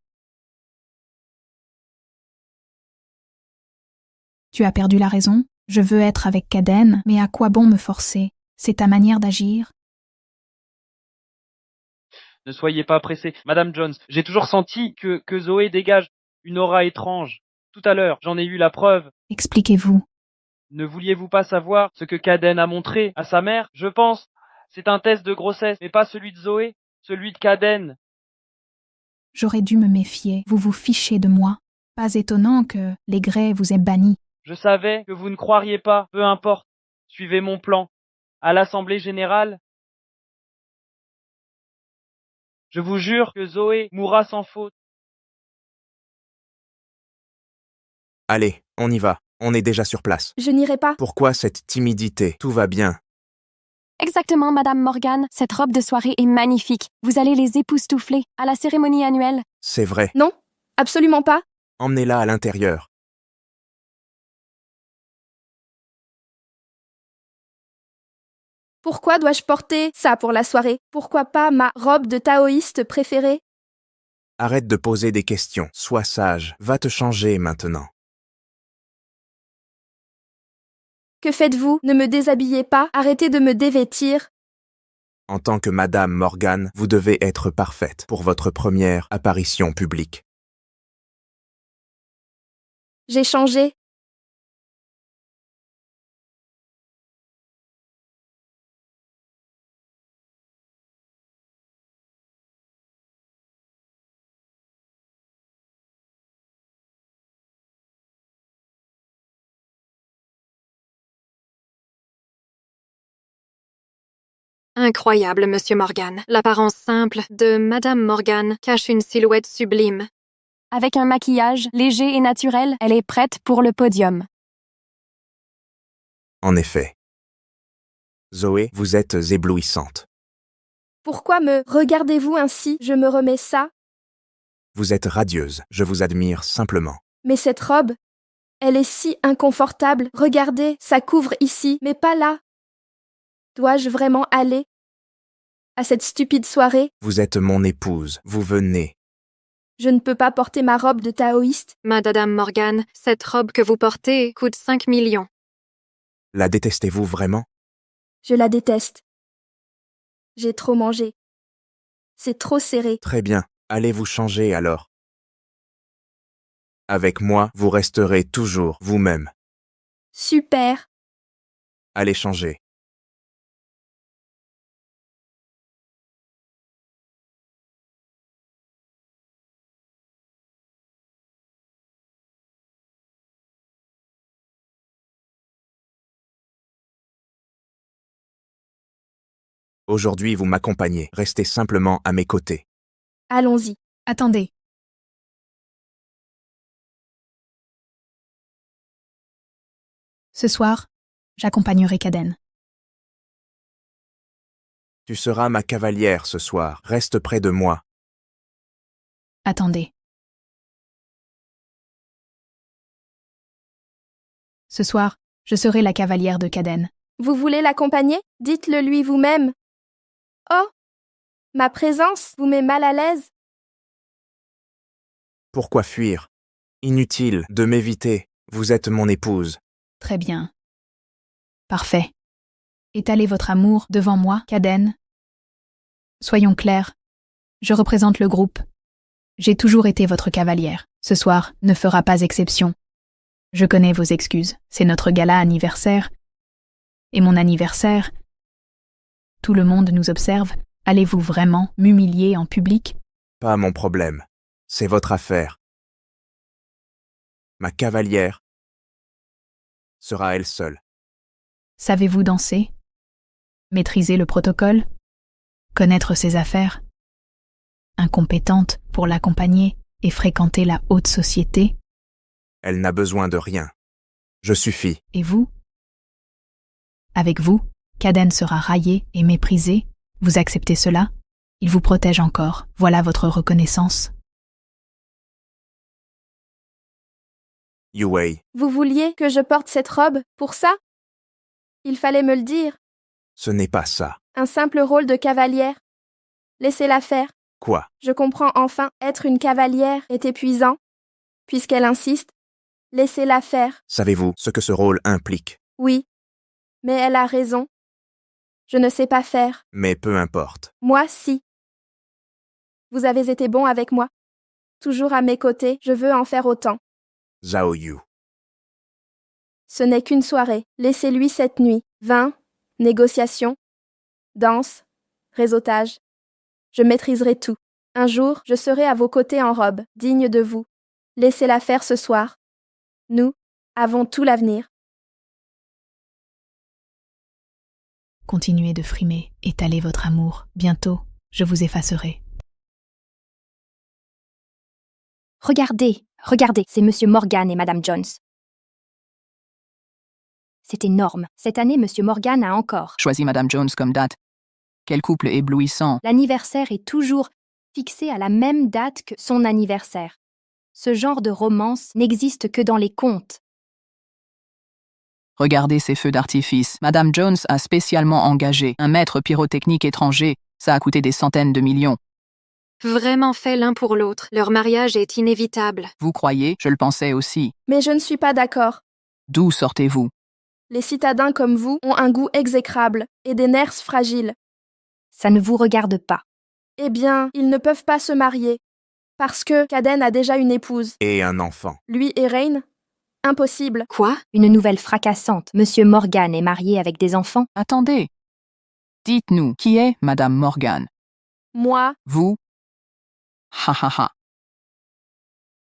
Tu as perdu la raison. Je veux être avec Caden, mais à quoi bon me forcer? C'est ta manière d'agir. Ne soyez pas pressée. Madame Jones, j'ai toujours senti que Zoé dégage une aura étrange. Tout à l'heure, j'en ai eu la preuve. Expliquez-vous. Ne vouliez-vous pas savoir ce que Caden a montré à sa mère? Je pense. C'est un test de grossesse, mais pas celui de Zoé, celui de Caden. J'aurais dû me méfier. Vous vous fichez de moi. Pas étonnant que les Grey vous aient banni. Je savais que vous ne croiriez pas. Peu importe. Suivez mon plan. À l'Assemblée générale, je vous jure que Zoé mourra sans faute. Allez, on y va. On est déjà sur place. Je n'irai pas. Pourquoi cette timidité? Tout va bien. Exactement, Madame Morgan. Cette robe de soirée est magnifique. Vous allez les époustoufler à la cérémonie annuelle. C'est vrai. Non, absolument pas. Emmenez-la à l'intérieur. Pourquoi dois-je porter ça pour la soirée? Pourquoi pas ma robe de taoïste préférée? Arrête de poser des questions. Sois sage. Va te changer maintenant. Que faites-vous? Ne me déshabillez pas. Arrêtez de me dévêtir. En tant que Madame Morgan, vous devez être parfaite pour votre première apparition publique. J'ai changé. Incroyable, Monsieur Morgan. L'apparence simple de Madame Morgan cache une silhouette sublime. Avec un maquillage léger et naturel, elle est prête pour le podium. En effet. Zoé, vous êtes éblouissante. Pourquoi me regardez-vous ainsi? Je me remets ça. Vous êtes radieuse. Je vous admire simplement. Mais cette robe, elle est si inconfortable. Regardez, ça couvre ici, mais pas là. Dois-je vraiment aller à cette stupide soirée? Vous êtes mon épouse. Vous venez. Je ne peux pas porter ma robe de taoïste. Madame Morgan, cette robe que vous portez coûte 5 millions. La détestez-vous vraiment? Je la déteste. J'ai trop mangé. C'est trop serré. Très bien. Allez vous changer alors. Avec moi, vous resterez toujours vous-même. Super. Allez changer. Aujourd'hui, vous m'accompagnez. Restez simplement à mes côtés. Allons-y. Attendez. Ce soir, j'accompagnerai Caden. Tu seras ma cavalière ce soir. Reste près de moi. Attendez. Ce soir, je serai la cavalière de Caden. Vous voulez l'accompagner? Dites-le lui vous-même. Oh! Ma présence vous met mal à l'aise? Pourquoi fuir? Inutile de m'éviter. Vous êtes mon épouse. Très bien. Parfait. Étalez votre amour devant moi, Caden. Soyons clairs. Je représente le groupe. J'ai toujours été votre cavalière. Ce soir ne fera pas exception. Je connais vos excuses. C'est notre gala anniversaire. Et mon anniversaire. Tout le monde nous observe. Allez-vous vraiment m'humilier en public? Pas mon problème. C'est votre affaire. Ma cavalière sera elle seule. Savez-vous danser? Maîtriser le protocole? Connaître ses affaires? Incompétente pour l'accompagner et fréquenter la haute société? Elle n'a besoin de rien. Je suffis. Et vous? Avec vous, Caden sera raillé et méprisé. Vous acceptez cela? Il vous protège encore. Voilà votre reconnaissance. Yue. Vous vouliez que je porte cette robe pour ça? Il fallait me le dire. Ce n'est pas ça. Un simple rôle de cavalière. Laissez-la faire. Quoi? Je comprends enfin, être une cavalière est épuisant. Puisqu'elle insiste, laissez-la faire. Savez-vous ce que ce rôle implique? Oui, mais elle a raison. Je ne sais pas faire. Mais peu importe. Moi, si. Vous avez été bon avec moi. Toujours à mes côtés, je veux en faire autant. Zhao Yu. Ce n'est qu'une soirée. Laissez-lui cette nuit. Vin, négociation, danse, réseautage. Je maîtriserai tout. Un jour, je serai à vos côtés en robe, digne de vous. Laissez-la faire ce soir. Nous avons tout l'avenir. Continuez de frimer, étalez votre amour. Bientôt, je vous effacerai. Regardez, regardez, c'est Monsieur Morgan et Madame Jones. C'est énorme. Cette année, Monsieur Morgan a encore choisi Madame Jones comme date. Quel couple éblouissant. L'anniversaire est toujours fixé à la même date que son anniversaire. Ce genre de romance n'existe que dans les contes. Regardez ces feux d'artifice. Madame Jones a spécialement engagé un maître pyrotechnique étranger. Ça a coûté des centaines de millions. Vraiment fait l'un pour l'autre. Leur mariage est inévitable. Vous croyez? Je le pensais aussi. Mais je ne suis pas d'accord. D'où sortez-vous? Les citadins comme vous ont un goût exécrable et des nerfs fragiles. Ça ne vous regarde pas. Eh bien, ils ne peuvent pas se marier. Parce que Caden a déjà une épouse. Et un enfant. Lui et Rain? Impossible. Quoi? Une nouvelle fracassante. Monsieur Morgan est marié avec des enfants? Attendez. Dites-nous, qui est Madame Morgan? Moi? Vous? Ha ha ha.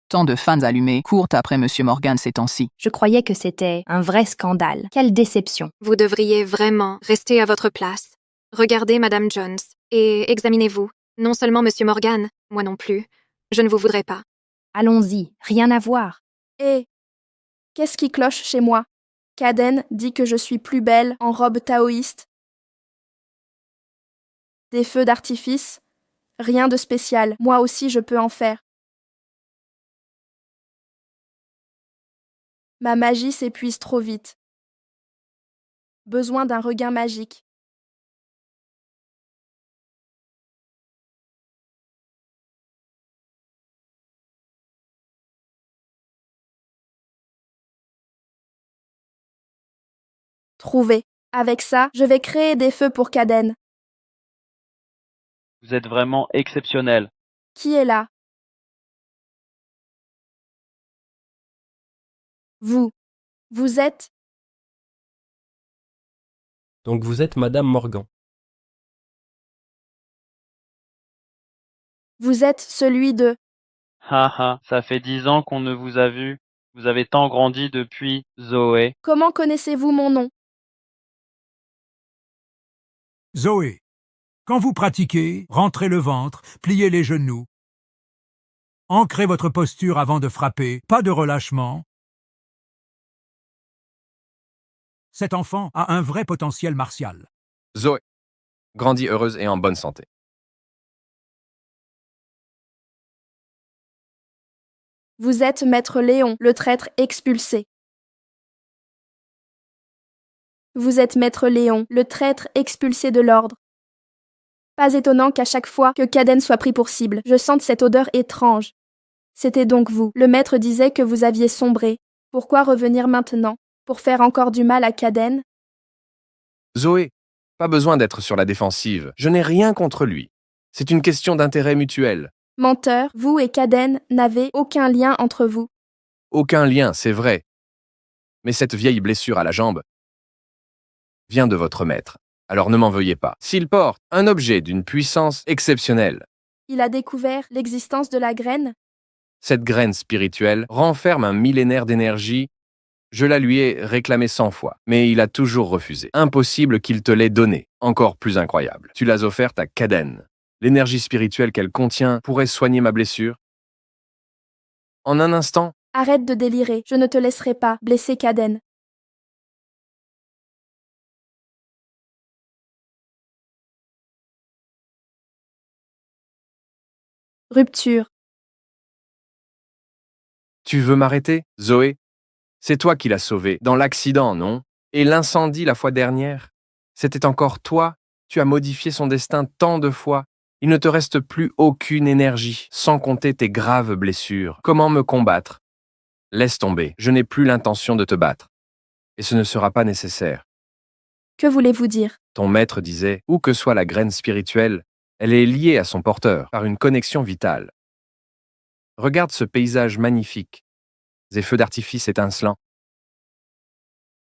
Tant de fans allumés courent après Monsieur Morgan ces temps-ci. Je croyais que c'était un vrai scandale. Quelle déception. Vous devriez vraiment rester à votre place. Regardez Madame Jones et examinez-vous. Non seulement Monsieur Morgan, moi non plus. Je ne vous voudrais pas. Allons-y, rien à voir. Et qu'est-ce qui cloche chez moi? Caden dit que je suis plus belle en robe taoïste. Des feux d'artifice? Rien de spécial. Moi aussi, je peux en faire. Ma magie s'épuise trop vite. Besoin d'un regain magique. Trouvé. Avec ça, je vais créer des feux pour Caden. Vous êtes vraiment exceptionnel. Qui est là? Vous. Vous êtes... Donc vous êtes Madame Morgan. Vous êtes celui de... Ha, ça fait 10 ans qu'on ne vous a vu. Vous avez tant grandi depuis, Zoé. Comment connaissez-vous mon nom? Zoé, quand vous pratiquez, rentrez le ventre, pliez les genoux. Ancrez votre posture avant de frapper, pas de relâchement. Cet enfant a un vrai potentiel martial. Zoé, grandis heureuse et en bonne santé. Vous êtes Maître Léon, le traître expulsé. Vous êtes Maître Léon, le traître expulsé de l'ordre. Pas étonnant qu'à chaque fois que Caden soit pris pour cible, je sente cette odeur étrange. C'était donc vous. Le maître disait que vous aviez sombré. Pourquoi revenir maintenant? Pour faire encore du mal à Caden? Zoé, pas besoin d'être sur la défensive. Je n'ai rien contre lui. C'est une question d'intérêt mutuel. Menteur, vous et Caden n'avez aucun lien entre vous. Aucun lien, c'est vrai. Mais cette vieille blessure à la jambe vient de votre maître. Alors ne m'en veuillez pas. S'il porte un objet d'une puissance exceptionnelle, Il a découvert l'existence de la graine. cette graine spirituelle renferme un millénaire d'énergie. Je la lui ai réclamée 100 fois, mais il a toujours refusé. Impossible qu'il te l'ait donnée. Encore plus incroyable. Tu l'as offerte à Caden. L'énergie spirituelle qu'elle contient pourrait soigner ma blessure. En un instant, Arrête de délirer, je ne te laisserai pas blesser Caden. Rupture. tu veux m'arrêter, Zoé? C'est toi qui l'as sauvé, dans l'accident, non? Et l'incendie la fois dernière? C'était encore toi? Tu as modifié son destin tant de fois. Il ne te reste plus aucune énergie, sans compter tes graves blessures. Comment me combattre? Laisse tomber, je n'ai plus l'intention de te battre. Et ce ne sera pas nécessaire. Que voulez-vous dire? Ton maître disait, où que soit la graine spirituelle, elle est liée à son porteur par une connexion vitale. Regarde ce paysage magnifique, ces feux d'artifice étincelants.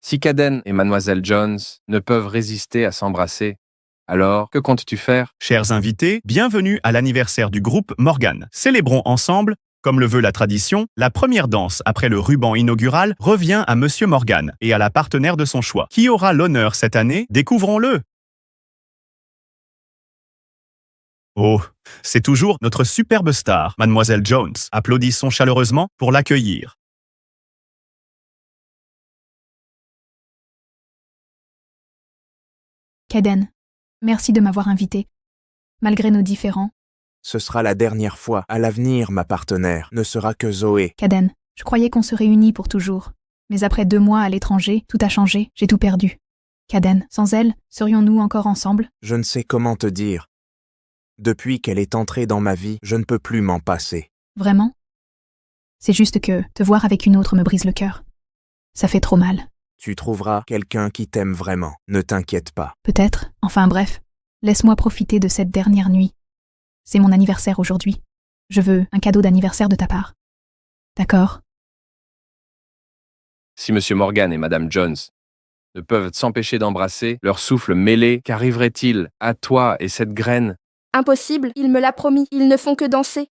Si Caden et Mademoiselle Jones ne peuvent résister à s'embrasser, alors que comptes-tu faire? Chers invités, bienvenue à l'anniversaire du groupe Morgan. Célébrons ensemble, comme le veut la tradition, la première danse après le ruban inaugural revient à Monsieur Morgan et à la partenaire de son choix. Qui aura l'honneur cette année? Découvrons-le. Oh, c'est toujours notre superbe star, Mademoiselle Jones. Applaudissons chaleureusement pour l'accueillir. Caden, merci de m'avoir invité. Malgré nos différends, Ce sera la dernière fois. À l'avenir, ma partenaire ne sera que Zoé. Caden, je croyais qu'on serait unis pour toujours. Mais après 2 mois à l'étranger, tout a changé, j'ai tout perdu. Caden, sans elle, serions-nous encore ensemble? Je ne sais comment te dire. Depuis qu'elle est entrée dans ma vie, je ne peux plus m'en passer. Vraiment? C'est juste que te voir avec une autre me brise le cœur. Ça fait trop mal. Tu trouveras quelqu'un qui t'aime vraiment. Ne t'inquiète pas. Peut-être. Enfin bref, laisse-moi profiter de cette dernière nuit. C'est mon anniversaire aujourd'hui. Je veux un cadeau d'anniversaire de ta part. D'accord? Si M. Morgan et Mme Jones ne peuvent s'empêcher d'embrasser, leur souffle mêlé, qu'arriverait-il à toi et cette graine? Impossible, il me l'a promis, ils ne font que danser.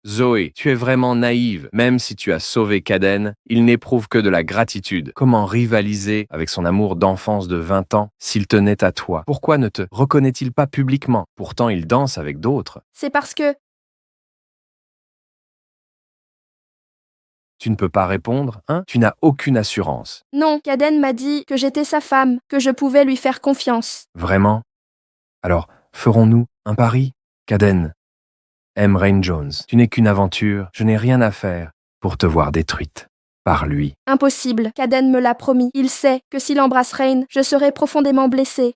Zoé, tu es vraiment naïve. Même si tu as sauvé Caden, il n'éprouve que de la gratitude. Comment rivaliser avec son amour d'enfance de 20 ans s'il tenait à toi? Pourquoi ne te reconnaît-il pas publiquement? Pourtant, il danse avec d'autres. C'est parce que... Tu ne peux pas répondre, hein? Tu n'as aucune assurance. Non, Caden m'a dit que j'étais sa femme, que je pouvais lui faire confiance. Vraiment? Alors, ferons-nous un pari? Caden, aime Rain Jones. Tu n'es qu'une aventure, je n'ai rien à faire pour te voir détruite par lui. Impossible, Caden me l'a promis. Il sait que s'il embrasse Rain, je serai profondément blessée.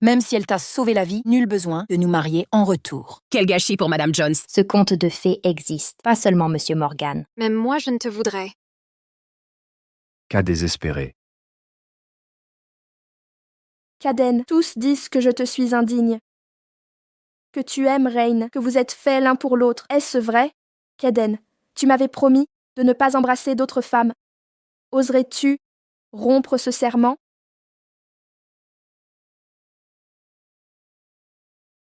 Même si elle t'a sauvé la vie, nul besoin de nous marier en retour. Quel gâchis pour Madame Jones. Ce conte de fées existe, pas seulement Monsieur Morgan. Même moi, je ne te voudrais. Cas désespéré. Caden, tous disent que je te suis indigne. Que tu aimes Rain, que vous êtes faits l'un pour l'autre. Est-ce vrai? Caden, tu m'avais promis de ne pas embrasser d'autres femmes. Oserais-tu rompre ce serment?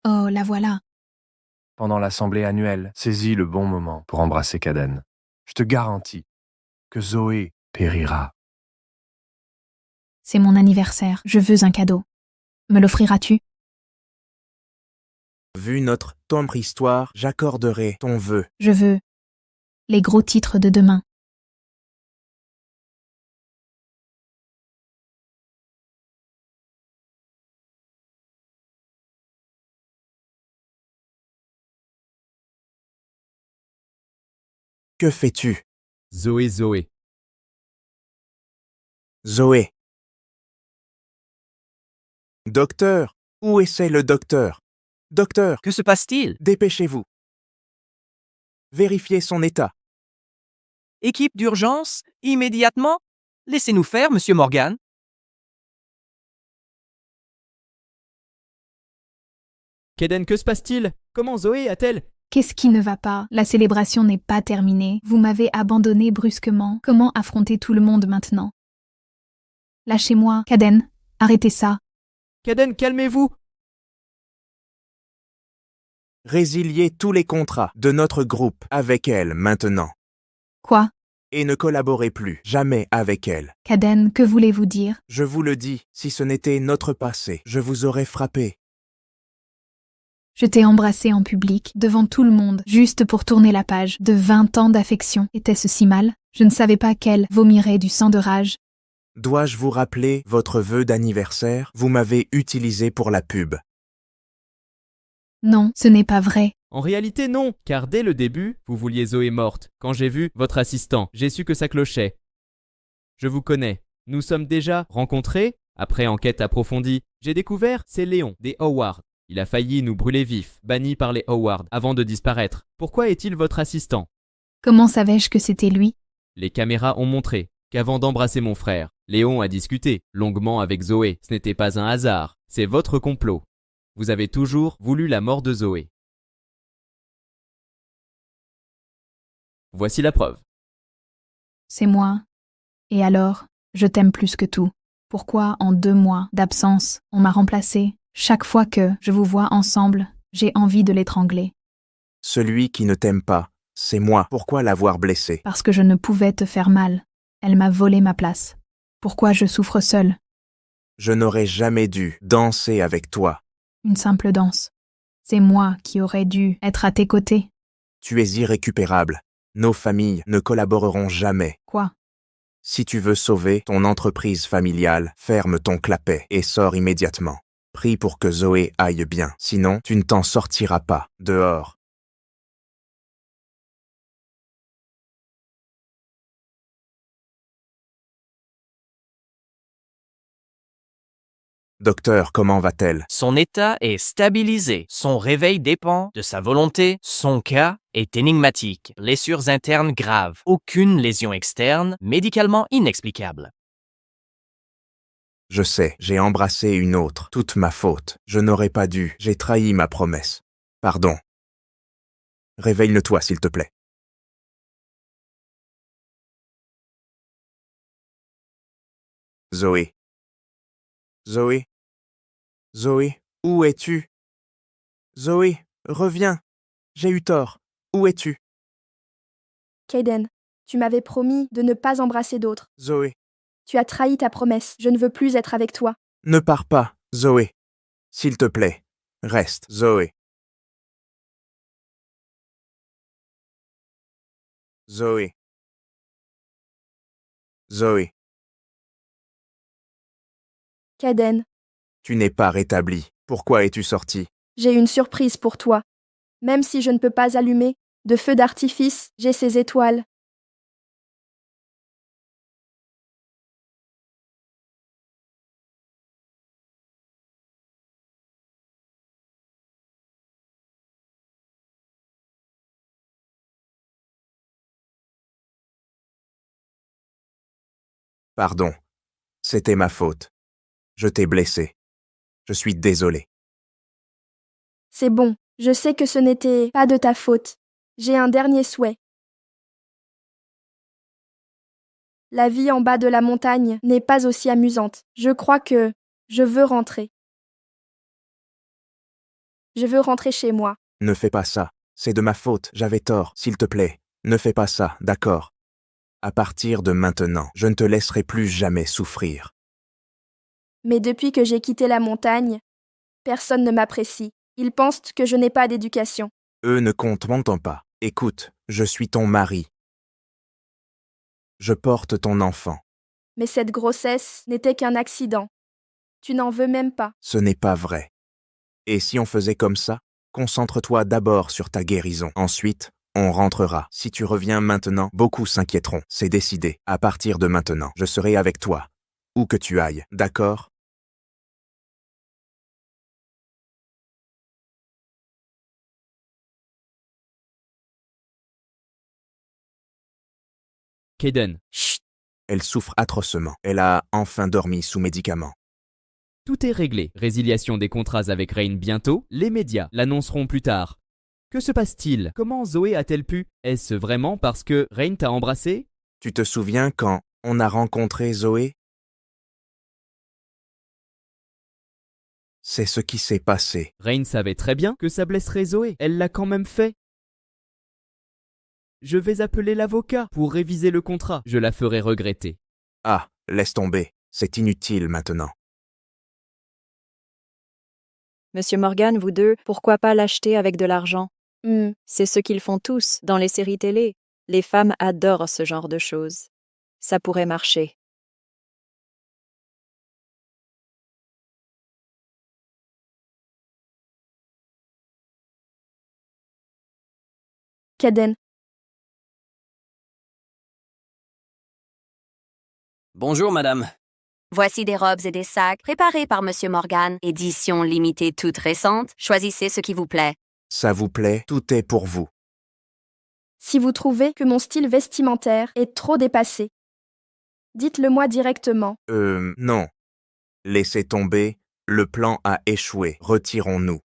Oh, la voilà. Pendant l'assemblée annuelle, saisis le bon moment pour embrasser Caden. Je te garantis que Zoé périra. C'est mon anniversaire, je veux un cadeau. Me l'offriras-tu? Vu notre tendre histoire, j'accorderai ton vœu. Je veux les gros titres de demain. Que fais-tu? Zoé. Zoé. Docteur, où est le docteur? Docteur, Que se passe-t-il? dépêchez-vous. Vérifiez son état. Équipe d'urgence, immédiatement? Laissez-nous faire, Monsieur Morgan. Kaden, que se passe-t-il? Comment Zoé a-t-elle... Qu'est-ce qui ne va pas? La célébration n'est pas terminée. Vous m'avez abandonné brusquement. Comment affronter tout le monde maintenant? Lâchez-moi, Kaden. Arrêtez ça. Kaden, calmez-vous! Résiliez tous les contrats de notre groupe avec elle maintenant. Quoi? Et ne collaborez plus jamais avec elle. Kaden, que voulez-vous dire? Je vous le dis, si ce n'était notre passé, je vous aurais frappé. Je t'ai embrassé en public, devant tout le monde, juste pour tourner la page de 20 ans d'affection. Était-ce si mal? Je ne savais pas qu'elle vomirait du sang de rage. Dois-je vous rappeler votre vœu d'anniversaire? Vous m'avez utilisé pour la pub. Non, ce n'est pas vrai. En réalité, non, car dès le début, vous vouliez Zoé morte. Quand j'ai vu votre assistant, j'ai su que ça clochait. Je vous connais. Nous sommes déjà rencontrés. Après enquête approfondie, j'ai découvert, c'est Léon, des Howard. Il a failli nous brûler vifs, banni par les Howard, avant de disparaître. Pourquoi est-il votre assistant? Comment savais-je que c'était lui? Les caméras ont montré qu'avant d'embrasser mon frère, Léon a discuté longuement avec Zoé. Ce n'était pas un hasard, c'est votre complot. Vous avez toujours voulu la mort de Zoé. Voici la preuve. C'est moi. Et alors, je t'aime plus que tout. Pourquoi, en 2 mois d'absence, on m'a remplacé? Chaque fois que je vous vois ensemble, j'ai envie de l'étrangler. Celui qui ne t'aime pas, c'est moi. Pourquoi l'avoir blessé? Parce que je ne pouvais te faire mal. Elle m'a volé ma place. Pourquoi je souffre seule? Je n'aurais jamais dû danser avec toi. Une simple danse. C'est moi qui aurais dû être à tes côtés. Tu es irrécupérable. Nos familles ne collaboreront jamais. Quoi? Si tu veux sauver ton entreprise familiale, ferme ton clapet et sors immédiatement. Prie pour que Zoé aille bien, sinon tu ne t'en sortiras pas, dehors. Docteur, comment va-t-elle? Son état est stabilisé. Son réveil dépend de sa volonté. Son cas est énigmatique. Blessures internes graves. Aucune lésion externe, médicalement inexplicable. Je sais, j'ai embrassé une autre. Toute ma faute. Je n'aurais pas dû. J'ai trahi ma promesse. Pardon. Réveille-le-toi, s'il te plaît. Zoé. Zoé. Zoé, où es-tu? Zoé, reviens. J'ai eu tort. Où es-tu? Kaden, tu m'avais promis de ne pas embrasser d'autres. Zoé. Tu as trahi ta promesse. Je ne veux plus être avec toi. Ne pars pas, Zoé. S'il te plaît, reste, Zoé. Zoé. Zoé. Kaden, Tu n'es pas rétabli. Pourquoi es-tu sorti? j'ai une surprise pour toi. Même si je ne peux pas allumer de feu d'artifice, j'ai ces étoiles. Pardon. C'était ma faute. Je t'ai blessé. Je suis désolé. C'est bon, je sais que ce n'était pas de ta faute. J'ai un dernier souhait. La vie en bas de la montagne n'est pas aussi amusante. Je crois que je veux rentrer. Je veux rentrer chez moi. Ne fais pas ça. C'est de ma faute. J'avais tort. S'il te plaît, ne fais pas ça, d'accord? À partir de maintenant, je ne te laisserai plus jamais souffrir. Mais depuis que j'ai quitté la montagne, personne ne m'apprécie. Ils pensent que je n'ai pas d'éducation. Eux ne comptent m'entends pas. Écoute, je suis ton mari. Je porte ton enfant. Mais cette grossesse n'était qu'un accident. Tu n'en veux même pas. Ce n'est pas vrai. Et si on faisait comme ça? Concentre-toi d'abord sur ta guérison. Ensuite, on rentrera. Si tu reviens maintenant, beaucoup s'inquiéteront. C'est décidé. À partir de maintenant, je serai avec toi. Où que tu ailles, d'accord? Kaden. Chut! Elle souffre atrocement. Elle a enfin dormi sous médicaments. Tout est réglé. Résiliation des contrats avec Rain bientôt. Les médias l'annonceront plus tard. Que se passe-t-il? Comment Zoé a-t-elle pu? Est-ce vraiment parce que Rain t'a embrassé? Tu te souviens quand on a rencontré Zoé? C'est ce qui s'est passé. Rain savait très bien que ça blesserait Zoé. Elle l'a quand même fait. Je vais appeler l'avocat pour réviser le contrat. Je la ferai regretter. Ah, laisse tomber. C'est inutile maintenant. Monsieur Morgan, vous deux, pourquoi pas l'acheter avec de l'argent? C'est ce qu'ils font tous dans les séries télé. Les femmes adorent ce genre de choses. Ça pourrait marcher. Kaden. Bonjour, madame. Voici des robes et des sacs préparés par Monsieur Morgan. Édition limitée toute récente. Choisissez ce qui vous plaît. Ça vous plaît? Tout est pour vous. Si vous trouvez que mon style vestimentaire est trop dépassé, dites-le-moi directement. Non. Laissez tomber. Le plan a échoué. Retirons-nous.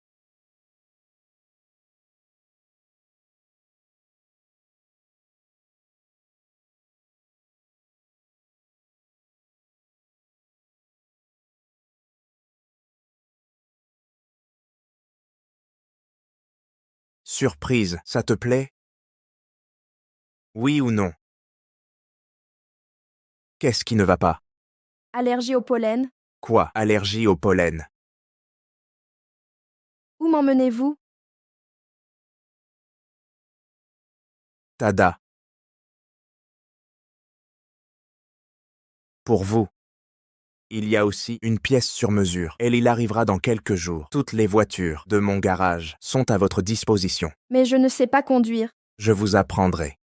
Surprise, ça te plaît? Oui ou non? Qu'est-ce qui ne va pas? Allergie au pollen. Quoi? Allergie au pollen? Où m'emmenez-vous? Tada. Pour vous. Il y a aussi une pièce sur mesure. Elle y arrivera dans quelques jours. Toutes les voitures de mon garage sont à votre disposition. Mais je ne sais pas conduire. Je vous apprendrai.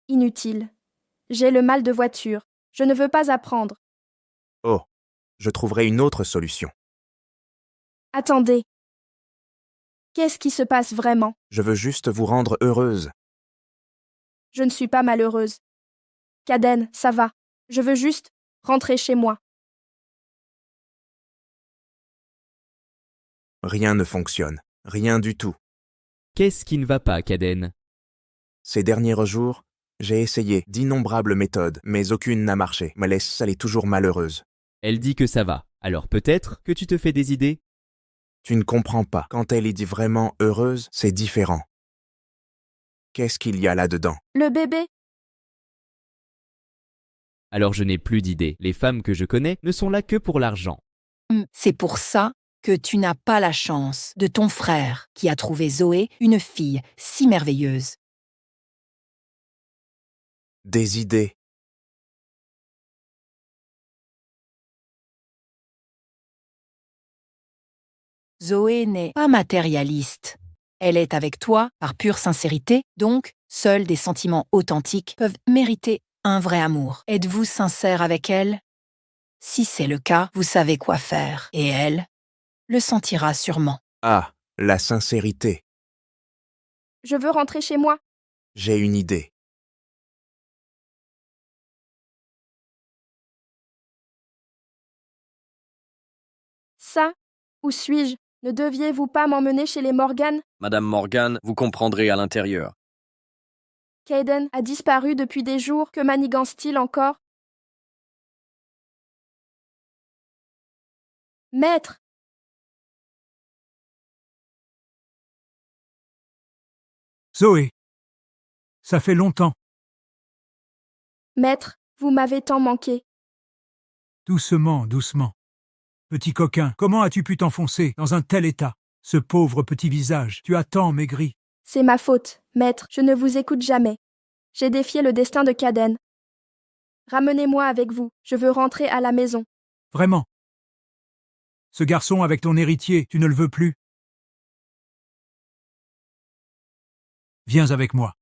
Inutile. J'ai le mal de voiture. Je ne veux pas apprendre. Oh, je trouverai une autre solution. Attendez. Qu'est-ce qui se passe vraiment? Je veux juste vous rendre heureuse. Je ne suis pas malheureuse. Kaden, ça va. Je veux juste rentrer chez moi. Rien ne fonctionne. Rien du tout. Qu'est-ce qui ne va pas, Kaden? Ces derniers jours, j'ai essayé d'innombrables méthodes, mais aucune n'a marché. Me laisse aller toujours malheureuse. Elle dit que ça va. Alors peut-être que tu te fais des idées? Tu ne comprends pas. Quand elle y dit vraiment heureuse, c'est différent. Qu'est-ce qu'il y a là-dedans? Le bébé. Alors je n'ai plus d'idées. Les femmes que je connais ne sont là que pour l'argent. C'est pour ça que tu n'as pas la chance de ton frère qui a trouvé Zoé une fille si merveilleuse. Des idées. Zoé n'est pas matérialiste. Elle est avec toi par pure sincérité, donc seuls des sentiments authentiques peuvent mériter un vrai amour. Êtes-vous sincère avec elle? Si c'est le cas, vous savez quoi faire, et elle le sentira sûrement. Ah, la sincérité. Je veux rentrer chez moi. J'ai une idée. Ça? Où suis-je? Ne deviez-vous pas m'emmener chez les Morgan? Madame Morgan, vous comprendrez à l'intérieur. Kaden a disparu depuis des jours. Que manigance-t-il encore? Maître! Zoé, ça fait longtemps. Maître, vous m'avez tant manqué. Doucement, doucement. Petit coquin, comment as-tu pu t'enfoncer dans un tel état? Ce pauvre petit visage, tu as tant maigri. C'est ma faute, maître, je ne vous écoute jamais. J'ai défié le destin de Kaden. Ramenez-moi avec vous, je veux rentrer à la maison. Vraiment. Ce garçon avec ton héritier, tu ne le veux plus? Viens avec moi.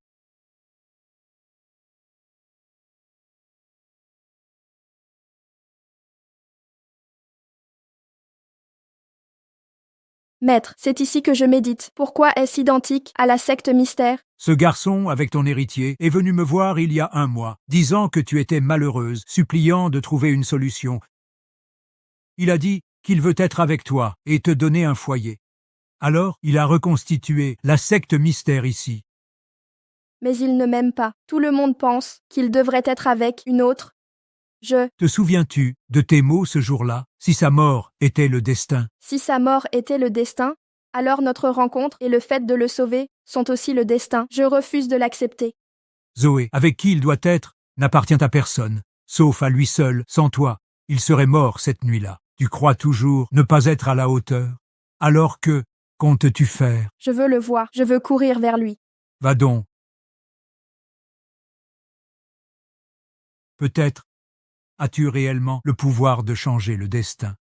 Maître, c'est ici que je médite. Pourquoi est-ce identique à la secte mystère? Ce garçon, avec ton héritier, est venu me voir il y a 1 mois, disant que tu étais malheureuse, suppliant de trouver une solution. Il a dit qu'il veut être avec toi et te donner un foyer. Alors, il a reconstitué la secte mystère ici. Mais il ne m'aime pas. Tout le monde pense qu'il devrait être avec une autre. Te souviens-tu de tes mots ce jour-là, si sa mort était le destin? Si sa mort était le destin, alors notre rencontre et le fait de le sauver sont aussi le destin. Je refuse de l'accepter. Zoé, avec qui il doit être, n'appartient à personne, sauf à lui seul. Sans toi, il serait mort cette nuit-là. Tu crois toujours ne pas être à la hauteur? Alors que, comptes-tu faire? Je veux le voir, je veux courir vers lui. Va donc. Peut-être as-tu réellement le pouvoir de changer le destin.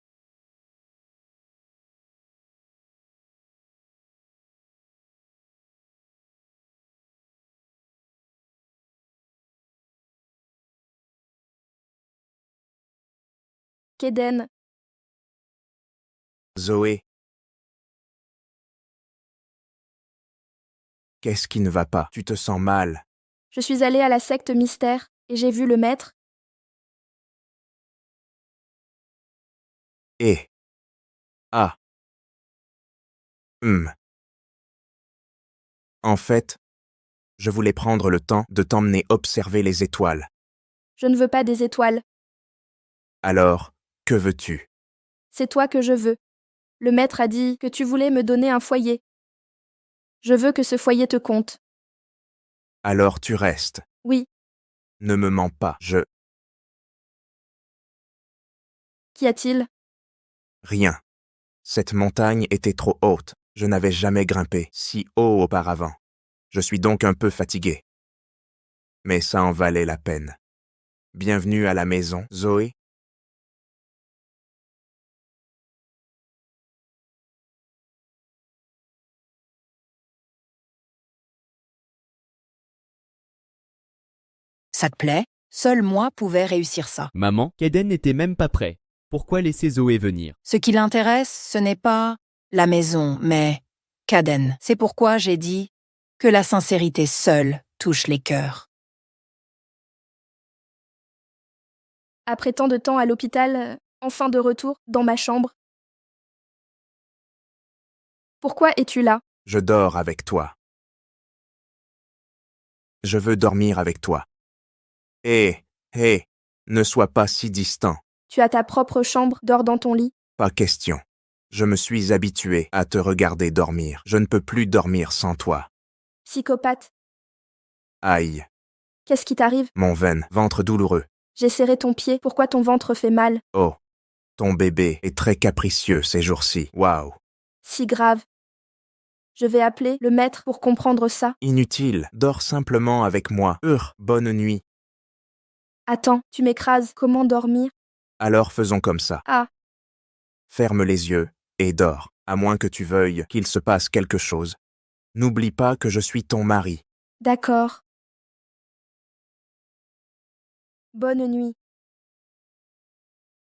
Kaden, Zoé. Qu'est-ce qui ne va pas? Tu te sens mal. je suis allée à la secte mystère et j'ai vu le maître. Et. Ah. En fait, je voulais prendre le temps de t'emmener observer les étoiles. Je ne veux pas des étoiles. Alors, que veux-tu? C'est toi que je veux. Le maître a dit que tu voulais me donner un foyer. Je veux que ce foyer te compte. Alors tu restes. Oui. Ne me mens pas, Qu'y a-t-il? Rien. Cette montagne était trop haute. Je n'avais jamais grimpé si haut auparavant. Je suis donc un peu fatigué. Mais ça en valait la peine. Bienvenue à la maison, Zoé. Ça te plaît? Seul moi pouvais réussir ça. Maman, Kaden n'était même pas prêt. Pourquoi laisser Zoé venir? Ce qui l'intéresse, ce n'est pas la maison, mais Kaden. C'est pourquoi j'ai dit que la sincérité seule touche les cœurs. Après tant de temps à l'hôpital, enfin de retour dans ma chambre. Pourquoi es-tu là? Je dors avec toi. Je veux dormir avec toi. Hé, ne sois pas si distant. Tu as ta propre chambre, dors dans ton lit. Pas question. Je me suis habitué à te regarder dormir. Je ne peux plus dormir sans toi. Psychopathe. Aïe. Qu'est-ce qui t'arrive? Mon ventre douloureux. J'ai serré ton pied, pourquoi ton ventre fait mal? Oh. Ton bébé est très capricieux ces jours-ci. Waouh. Si grave. Je vais appeler le maître pour comprendre ça. Inutile. Dors simplement avec moi. Bonne nuit. Attends, tu m'écrases. Comment dormir? Alors faisons comme ça. Ah. Ferme les yeux et dors, à moins que tu veuilles qu'il se passe quelque chose. N'oublie pas que je suis ton mari. D'accord. Bonne nuit.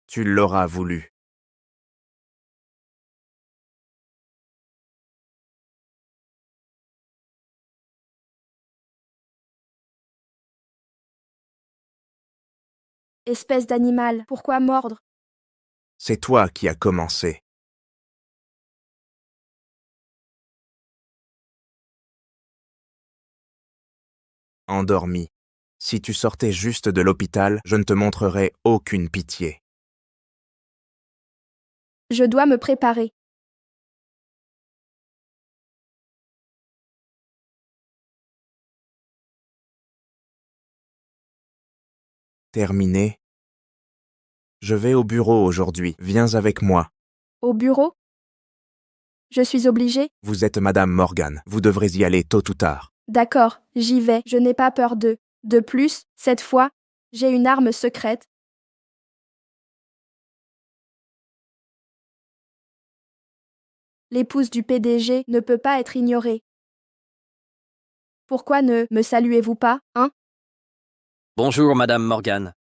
Tu l'auras voulu. Espèce d'animal, pourquoi mordre? C'est toi qui as commencé. Endormi. Si tu sortais juste de l'hôpital, je ne te montrerais aucune pitié. Je dois me préparer. Terminé. Je vais au bureau aujourd'hui. Viens avec moi. Au bureau? Je suis obligée? Vous êtes Madame Morgan. Vous devrez y aller tôt ou tard. D'accord, j'y vais. Je n'ai pas peur d'eux. De plus, cette fois, j'ai une arme secrète. L'épouse du PDG ne peut pas être ignorée. Pourquoi ne me saluez-vous pas, hein? Bonjour, Madame Morgan.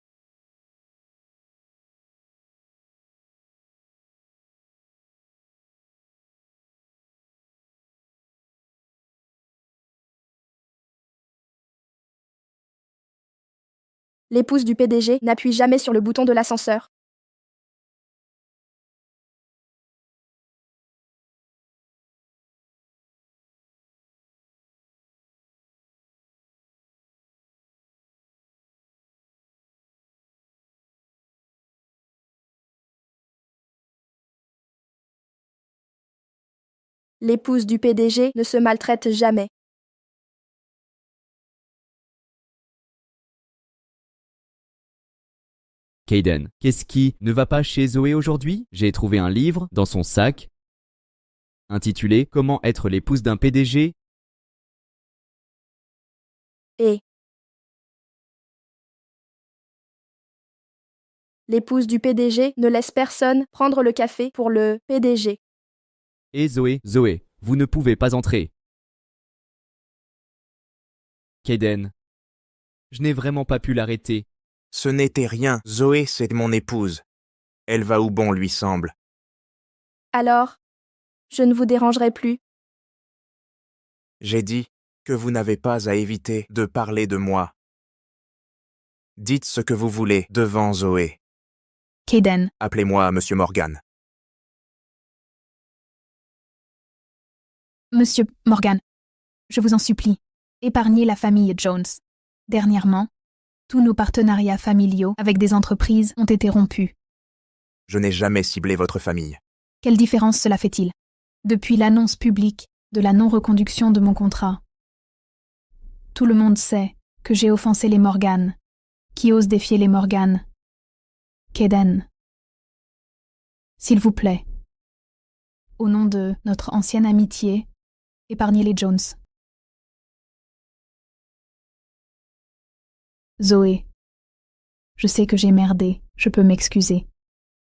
L'épouse du PDG n'appuie jamais sur le bouton de l'ascenseur. L'épouse du PDG ne se maltraite jamais. Caden, qu'est-ce qui ne va pas chez Zoé aujourd'hui? J'ai trouvé un livre dans son sac intitulé Comment être l'épouse d'un PDG. Et l'épouse du PDG ne laisse personne prendre le café pour le PDG. Et Zoé, vous ne pouvez pas entrer. Caden, je n'ai vraiment pas pu l'arrêter. Ce n'était rien. Zoé, c'est mon épouse. Elle va où bon lui semble. Alors, je ne vous dérangerai plus. J'ai dit que vous n'avez pas à éviter de parler de moi. Dites ce que vous voulez devant Zoé. Caden, Appelez-moi Monsieur Morgan. Monsieur Morgan, je vous en supplie, épargnez la famille Jones. Dernièrement, tous nos partenariats familiaux avec des entreprises ont été rompus. Je n'ai jamais ciblé votre famille. Quelle différence cela fait-il? Depuis l'annonce publique de la non-reconduction de mon contrat, tout le monde sait que j'ai offensé les Morgan. Qui ose défier les Morgan? Caden, s'il vous plaît, au nom de notre ancienne amitié, épargnez les Jones. Zoé, je sais que j'ai merdé, je peux m'excuser.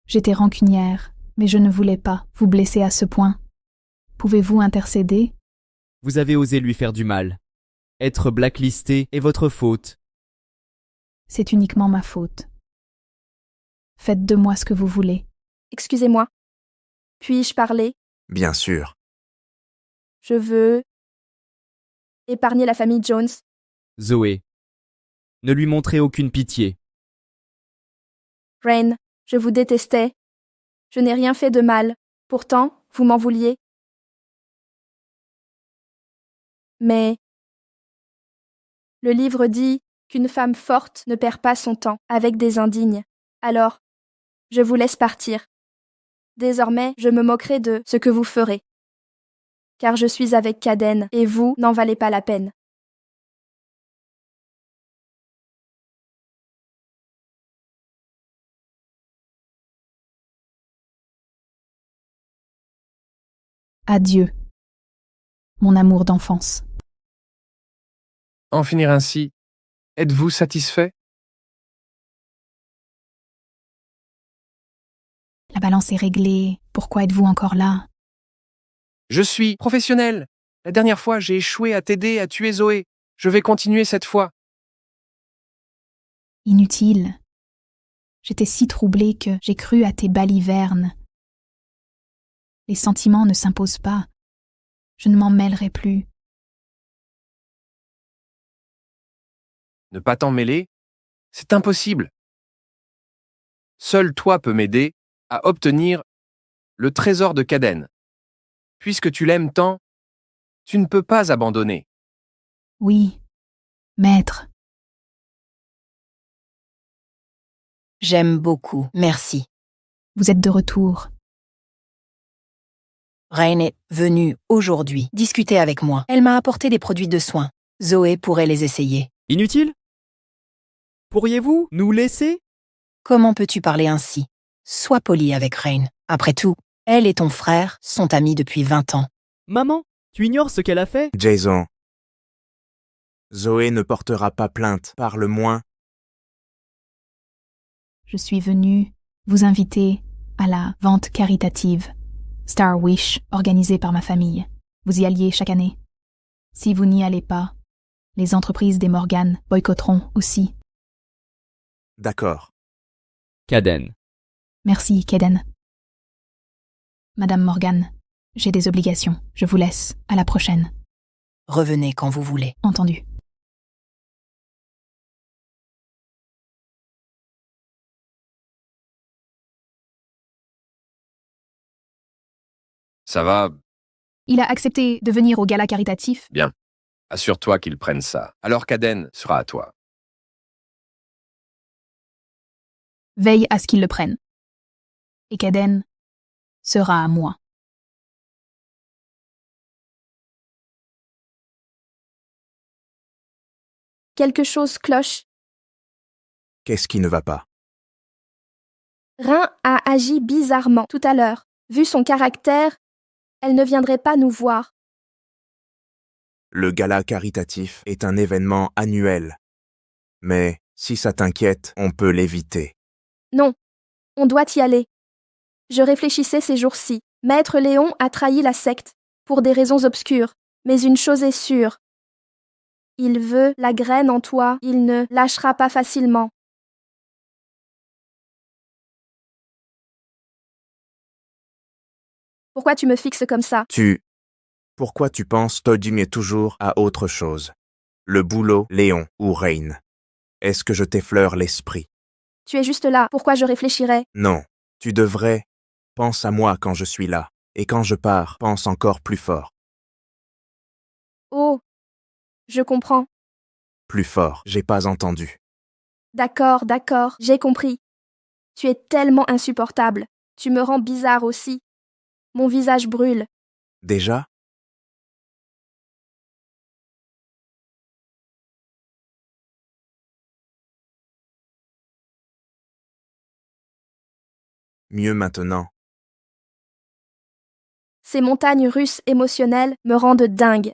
J'étais rancunière, mais je ne voulais pas vous blesser à ce point. Pouvez-vous intercéder? Vous avez osé lui faire du mal. Être blacklisté est votre faute. C'est uniquement ma faute. Faites de moi ce que vous voulez. Excusez-moi. Puis-je parler? Bien sûr. Je veux épargner la famille Jones. Zoé, ne lui montrez aucune pitié. Rain, je vous détestais. Je n'ai rien fait de mal. Pourtant, vous m'en vouliez. Mais le livre dit qu'une femme forte ne perd pas son temps avec des indignes. Alors, je vous laisse partir. Désormais, je me moquerai de ce que vous ferez. Car je suis avec Caden et vous n'en valez pas la peine. Adieu, mon amour d'enfance. En finir ainsi, êtes-vous satisfait? La balance est réglée. Pourquoi êtes-vous encore là? Je suis professionnel. La dernière fois, j'ai échoué à t'aider à tuer Zoé. Je vais continuer cette fois. Inutile. J'étais si troublée que j'ai cru à tes balivernes. Les sentiments ne s'imposent pas. Je ne m'en mêlerai plus. Ne pas t'en mêler, c'est impossible. Seul toi peux m'aider à obtenir le trésor de Caden. Puisque tu l'aimes tant, tu ne peux pas abandonner. Oui, maître. J'aime beaucoup, merci. Vous êtes de retour. Rain est venue aujourd'hui discuter avec moi. Elle m'a apporté des produits de soins. Zoé pourrait les essayer. Inutile? Pourriez-vous nous laisser? Comment peux-tu parler ainsi? Sois poli avec Rain. Après tout, elle et ton frère sont amis depuis 20 ans. Maman, tu ignores ce qu'elle a fait? Jason. Zoé ne portera pas plainte. Parle moins. Je suis venue vous inviter à la vente caritative Star Wish organisée par ma famille. Vous y alliez chaque année. Si vous n'y allez pas, les entreprises des Morgan boycotteront aussi. D'accord. Caden. Merci, Caden. Madame Morgan, j'ai des obligations. Je vous laisse. À la prochaine. Revenez quand vous voulez. Entendu. Ça va? Il a accepté de venir au gala caritatif. Bien. Assure-toi qu'ils prennent ça. Alors Caden sera à toi. Veille à ce qu'il le prenne. Et Caden sera à moi. Quelque chose cloche. Qu'est-ce qui ne va pas? Rein a agi bizarrement tout à l'heure. Vu son caractère, elle ne viendrait pas nous voir. Le gala caritatif est un événement annuel. Mais, si ça t'inquiète, on peut l'éviter. Non, on doit y aller. Je réfléchissais ces jours-ci. Maître Léon a trahi la secte, pour des raisons obscures. Mais une chose est sûre. Il veut la graine en toi, il ne lâchera pas facilement. Pourquoi tu me fixes comme ça? Pourquoi tu penses Todjim toujours à autre chose? Le boulot, Léon ou Rain? Est-ce que je t'effleure l'esprit? Tu es juste là, pourquoi je réfléchirais? Non, tu devrais. Pense à moi quand je suis là, et quand je pars, pense encore plus fort. Oh, je comprends. Plus fort, j'ai pas entendu. D'accord, j'ai compris. Tu es tellement insupportable. Tu me rends bizarre aussi. Mon visage brûle. Déjà? Mieux maintenant. Ces montagnes russes émotionnelles me rendent dingue.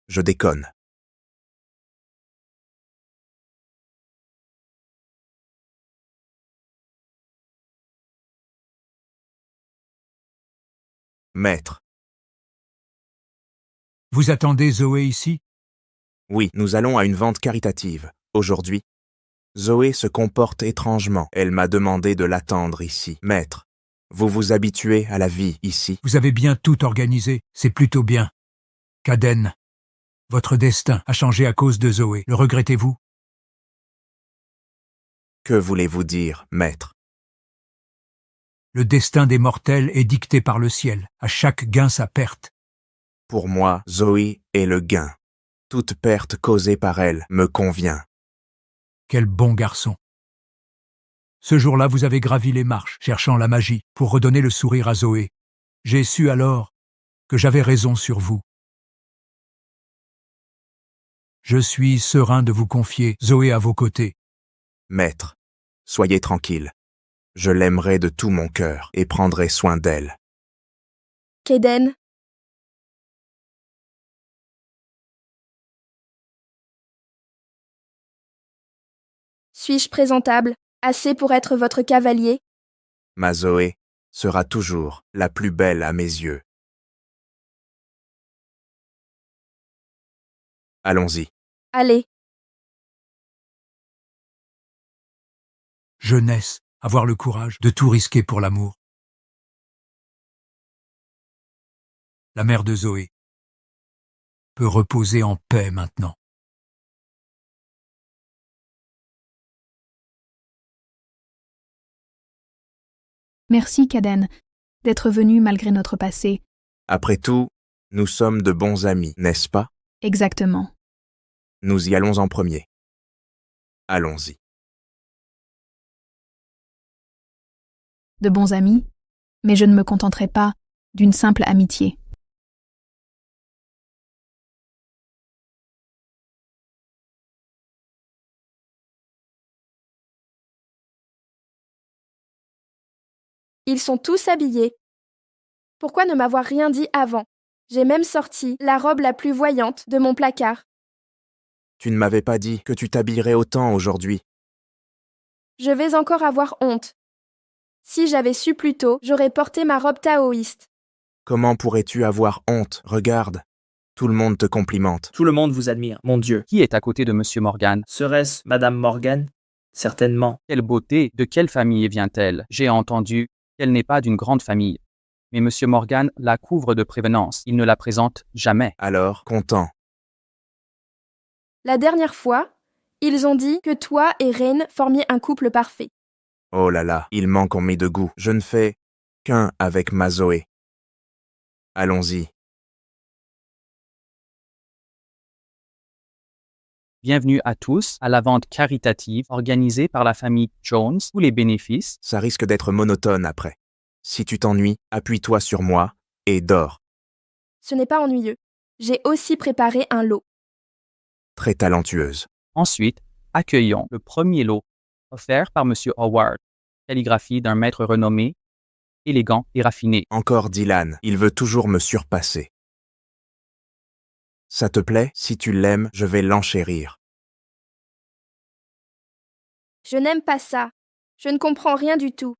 Je déconne. Maître. Vous attendez Zoé ici? Oui, nous allons à une vente caritative, aujourd'hui. Zoé se comporte étrangement. Elle m'a demandé de l'attendre ici. Maître, vous vous habituez à la vie ici? Vous avez bien tout organisé, c'est plutôt bien. Kaden, votre destin a changé à cause de Zoé. Le regrettez-vous? Que voulez-vous dire, maître? Le destin des mortels est dicté par le ciel. À chaque gain sa perte. Pour moi, Zoé est le gain. Toute perte causée par elle me convient. Quel bon garçon. Ce jour-là, vous avez gravi les marches, cherchant la magie, pour redonner le sourire à Zoé. J'ai su alors que j'avais raison sur vous. Je suis serein de vous confier Zoé à vos côtés. Maître, soyez tranquille. Je l'aimerai de tout mon cœur et prendrai soin d'elle. Kaden. Suis-je présentable, assez pour être votre cavalier? Ma Zoé sera toujours la plus belle à mes yeux. Allons-y. Allez. Jeunesse, avoir le courage de tout risquer pour l'amour. La mère de Zoé peut reposer en paix maintenant. Merci, Kaden, d'être venu malgré notre passé. Après tout, nous sommes de bons amis, n'est-ce pas? Exactement. Nous y allons en premier. Allons-y. De bons amis, mais je ne me contenterai pas d'une simple amitié. Ils sont tous habillés. Pourquoi ne m'avoir rien dit avant? J'ai même sorti la robe la plus voyante de mon placard. Tu ne m'avais pas dit que tu t'habillerais autant aujourd'hui. Je vais encore avoir honte. Si j'avais su plus tôt, j'aurais porté ma robe taoïste. Comment pourrais-tu avoir honte? Regarde. Tout le monde te complimente. Tout le monde vous admire, mon Dieu. Qui est à côté de Monsieur Morgan? Serait-ce Madame Morgan? Certainement. Quelle beauté! De quelle famille vient-elle? J'ai entendu qu'elle n'est pas d'une grande famille. Mais Monsieur Morgan la couvre de prévenance. Il ne la présente jamais. Alors, content. La dernière fois, ils ont dit que toi et Rain formiez un couple parfait. Oh là là, ils manquent en mis de goût. Je ne fais qu'un avec ma Zoé. Allons-y. Bienvenue à tous à la vente caritative organisée par la famille Jones. Tous les bénéfices. Ça risque d'être monotone après. Si tu t'ennuies, appuie-toi sur moi et dors. Ce n'est pas ennuyeux. J'ai aussi préparé un lot. Très talentueuse. Ensuite, accueillons le premier lot, offert par M. Howard. Calligraphie d'un maître renommé, élégant et raffiné. Encore Dylan, il veut toujours me surpasser. Ça te plaît? Si tu l'aimes, je vais l'enchérir. Je n'aime pas ça. Je ne comprends rien du tout.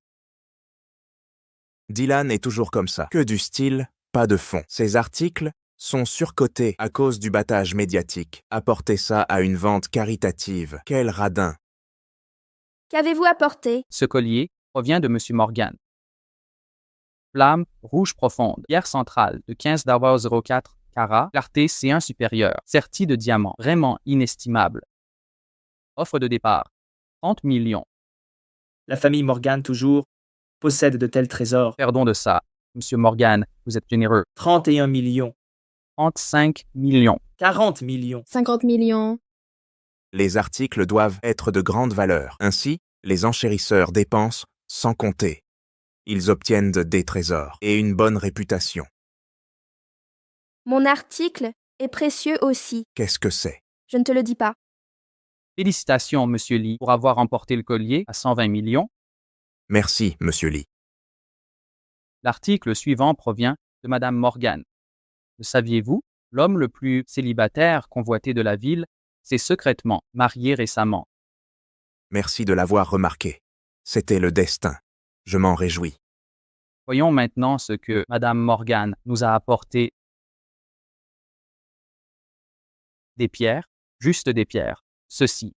Dylan est toujours comme ça. Que du style, pas de fond. Ses articles sont surcotés à cause du battage médiatique. Apportez ça à une vente caritative. Quel radin! Qu'avez-vous apporté? Ce collier provient de M. Morgan. Flamme rouge profonde, pierre centrale de 15,04 carats, clarté C1 supérieure, sertie de diamants, vraiment inestimable. Offre de départ, 30 millions. La famille Morgan, toujours, possède de tels trésors. Perdons de ça. Monsieur Morgan, vous êtes généreux. 31 millions. 35 millions. 40 millions. 50 millions. Les articles doivent être de grande valeur. Ainsi, les enchérisseurs dépensent sans compter. Ils obtiennent des trésors et une bonne réputation. Mon article est précieux aussi. Qu'est-ce que c'est? Je ne te le dis pas. Félicitations, Monsieur Lee, pour avoir remporté le collier à 120 millions. Merci, Monsieur Lee. L'article suivant provient de Madame Morgan. Le saviez-vous? L'homme le plus célibataire convoité de la ville s'est secrètement marié récemment. Merci de l'avoir remarqué. C'était le destin. Je m'en réjouis. Voyons maintenant ce que Madame Morgan nous a apporté. Des pierres, juste des pierres. Ceci.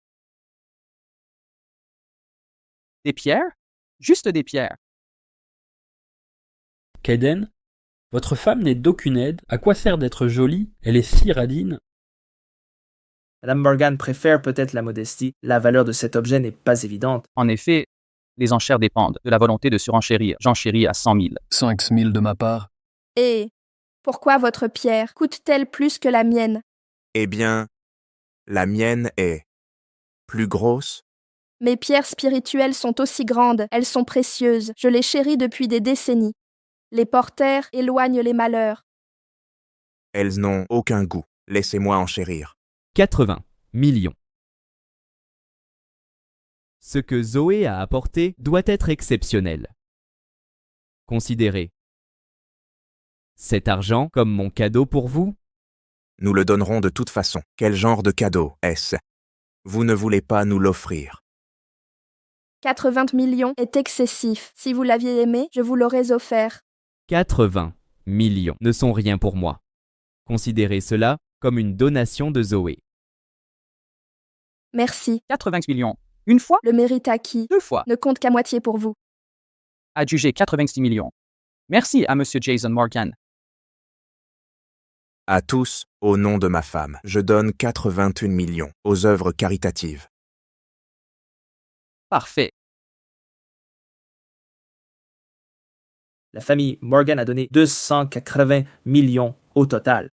Des pierres? Juste des pierres. Kaden, votre femme n'est d'aucune aide. À quoi sert d'être jolie? Elle est si radine. Madame Morgan préfère peut-être la modestie. La valeur de cet objet n'est pas évidente. En effet, les enchères dépendent de la volonté de surenchérir. J'enchéris à 100 000. 5 000 de ma part. Et pourquoi votre pierre coûte-t-elle plus que la mienne? Eh bien, la mienne est plus grosse. Mes pierres spirituelles sont aussi grandes, elles sont précieuses, je les chéris depuis des décennies. Les porteurs éloignent les malheurs. Elles n'ont aucun goût. Laissez-moi enchérir. 80 millions. Ce que Zoé a apporté doit être exceptionnel. Considérez cet argent comme mon cadeau pour vous. Nous le donnerons de toute façon. Quel genre de cadeau est-ce? Vous ne voulez pas nous l'offrir. 80 millions est excessif. Si vous l'aviez aimé, je vous l'aurais offert. 80 millions ne sont rien pour moi. Considérez cela comme une donation de Zoé. Merci. 80 millions. Une fois? Le mérite acquis 2 fois. ne compte qu'à moitié pour vous. Adjugé 86 millions. Merci à Monsieur Jason Morgan. À tous, au nom de ma femme, je donne 81 millions aux œuvres caritatives. Parfait. La famille Morgan a donné 280 millions au total.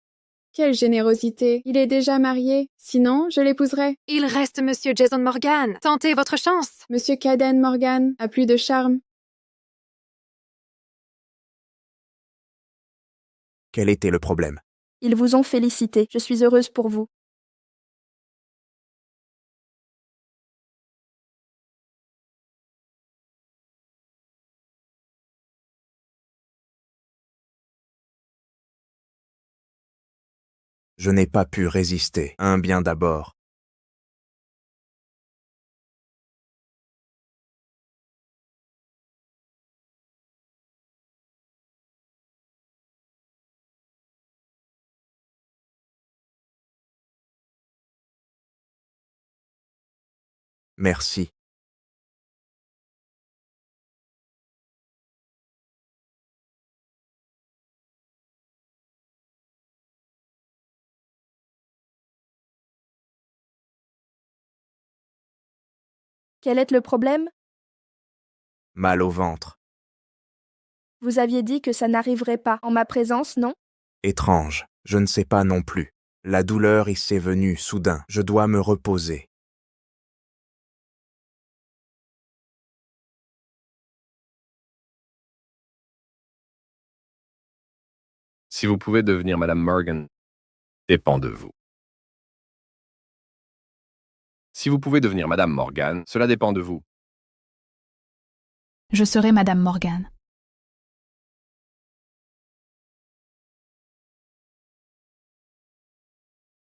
Quelle générosité. Il est déjà marié. Sinon, je l'épouserais. Il reste Monsieur Jason Morgan. Tentez votre chance. Monsieur Kaden Morgan a plus de charme. Quel était le problème? Ils vous ont félicité. Je suis heureuse pour vous. Je n'ai pas pu résister. Un bien d'abord. Merci. Quel est le problème? Mal au ventre. Vous aviez dit que ça n'arriverait pas en ma présence, non? Étrange. Je ne sais pas non plus. La douleur y s'est venue soudain. Je dois me reposer. Si vous pouvez devenir Madame Morgan, dépend de vous. Si vous pouvez devenir Madame Morgan, cela dépend de vous. Je serai Madame Morgan.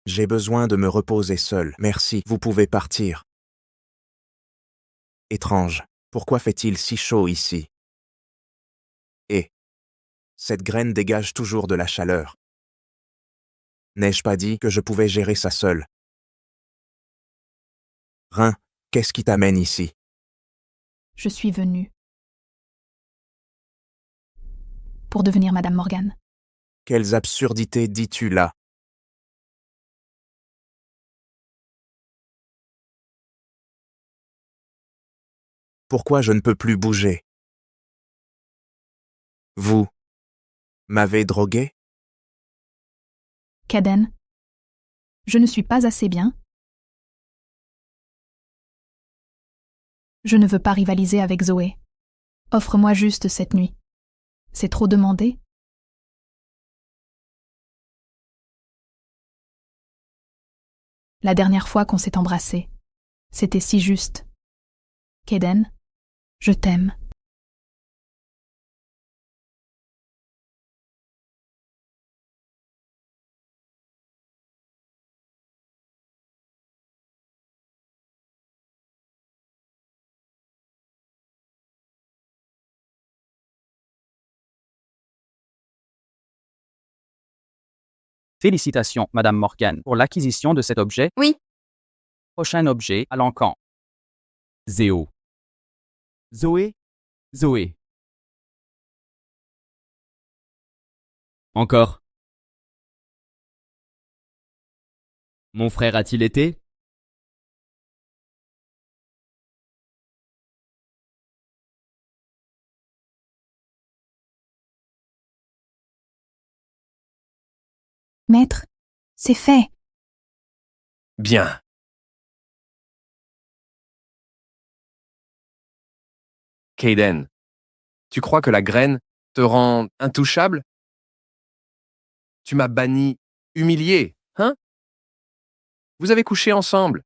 J'ai besoin de me reposer seul. Merci, vous pouvez partir. Étrange, pourquoi fait-il si chaud ici? Et cette graine dégage toujours de la chaleur. N'ai-je pas dit que je pouvais gérer ça seul? Rein, qu'est-ce qui t'amène ici? Je suis venue pour devenir Madame Morgan. Quelles absurdités dis-tu là? Pourquoi je ne peux plus bouger? Vous m'avez drogué? Caden, je ne suis pas assez bien. Je ne veux pas rivaliser avec Zoé. Offre-moi juste cette nuit. C'est trop demandé? La dernière fois qu'on s'est embrassé, c'était si juste. Caden, je t'aime. Félicitations, Madame Morgan, pour l'acquisition de cet objet. Oui. Prochain objet à l'encan. Zéo. Zoé. Zoé. Encore. Mon frère a-t-il été? Maître, c'est fait. Bien. Caden, tu crois que la graine te rend intouchable? Tu m'as banni, humilié, hein? Vous avez couché ensemble.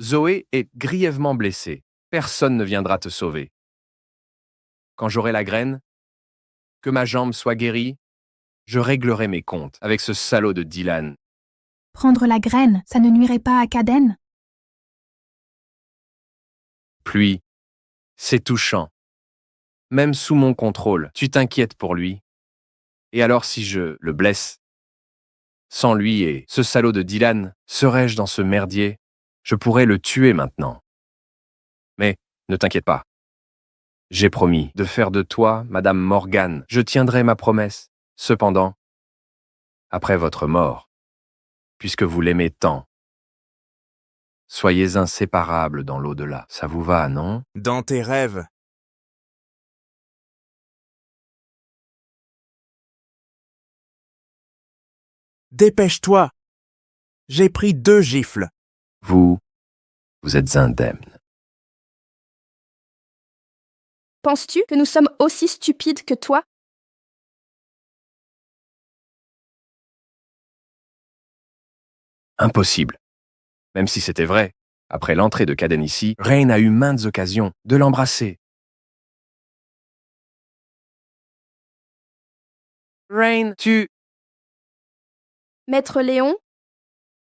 Zoé est grièvement blessée. Personne ne viendra te sauver. Quand j'aurai la graine, que ma jambe soit guérie, je réglerai mes comptes avec ce salaud de Dylan. Prendre la graine, ça ne nuirait pas à Caden? Pluie, c'est touchant. Même sous mon contrôle, tu t'inquiètes pour lui. Et alors si je le blesse? Sans lui et ce salaud de Dylan, serais-je dans ce merdier? Je pourrais le tuer maintenant. Mais ne t'inquiète pas. J'ai promis de faire de toi Madame Morgan. Je tiendrai ma promesse. Cependant, après votre mort, puisque vous l'aimez tant, soyez inséparables dans l'au-delà. Ça vous va, non? Dans tes rêves. Dépêche-toi. J'ai pris 2 gifles. Vous êtes indemne. Penses-tu que nous sommes aussi stupides que toi? Impossible. Même si c'était vrai, après l'entrée de Caden ici, Rain a eu maintes occasions de l'embrasser. Rain, Maître Léon,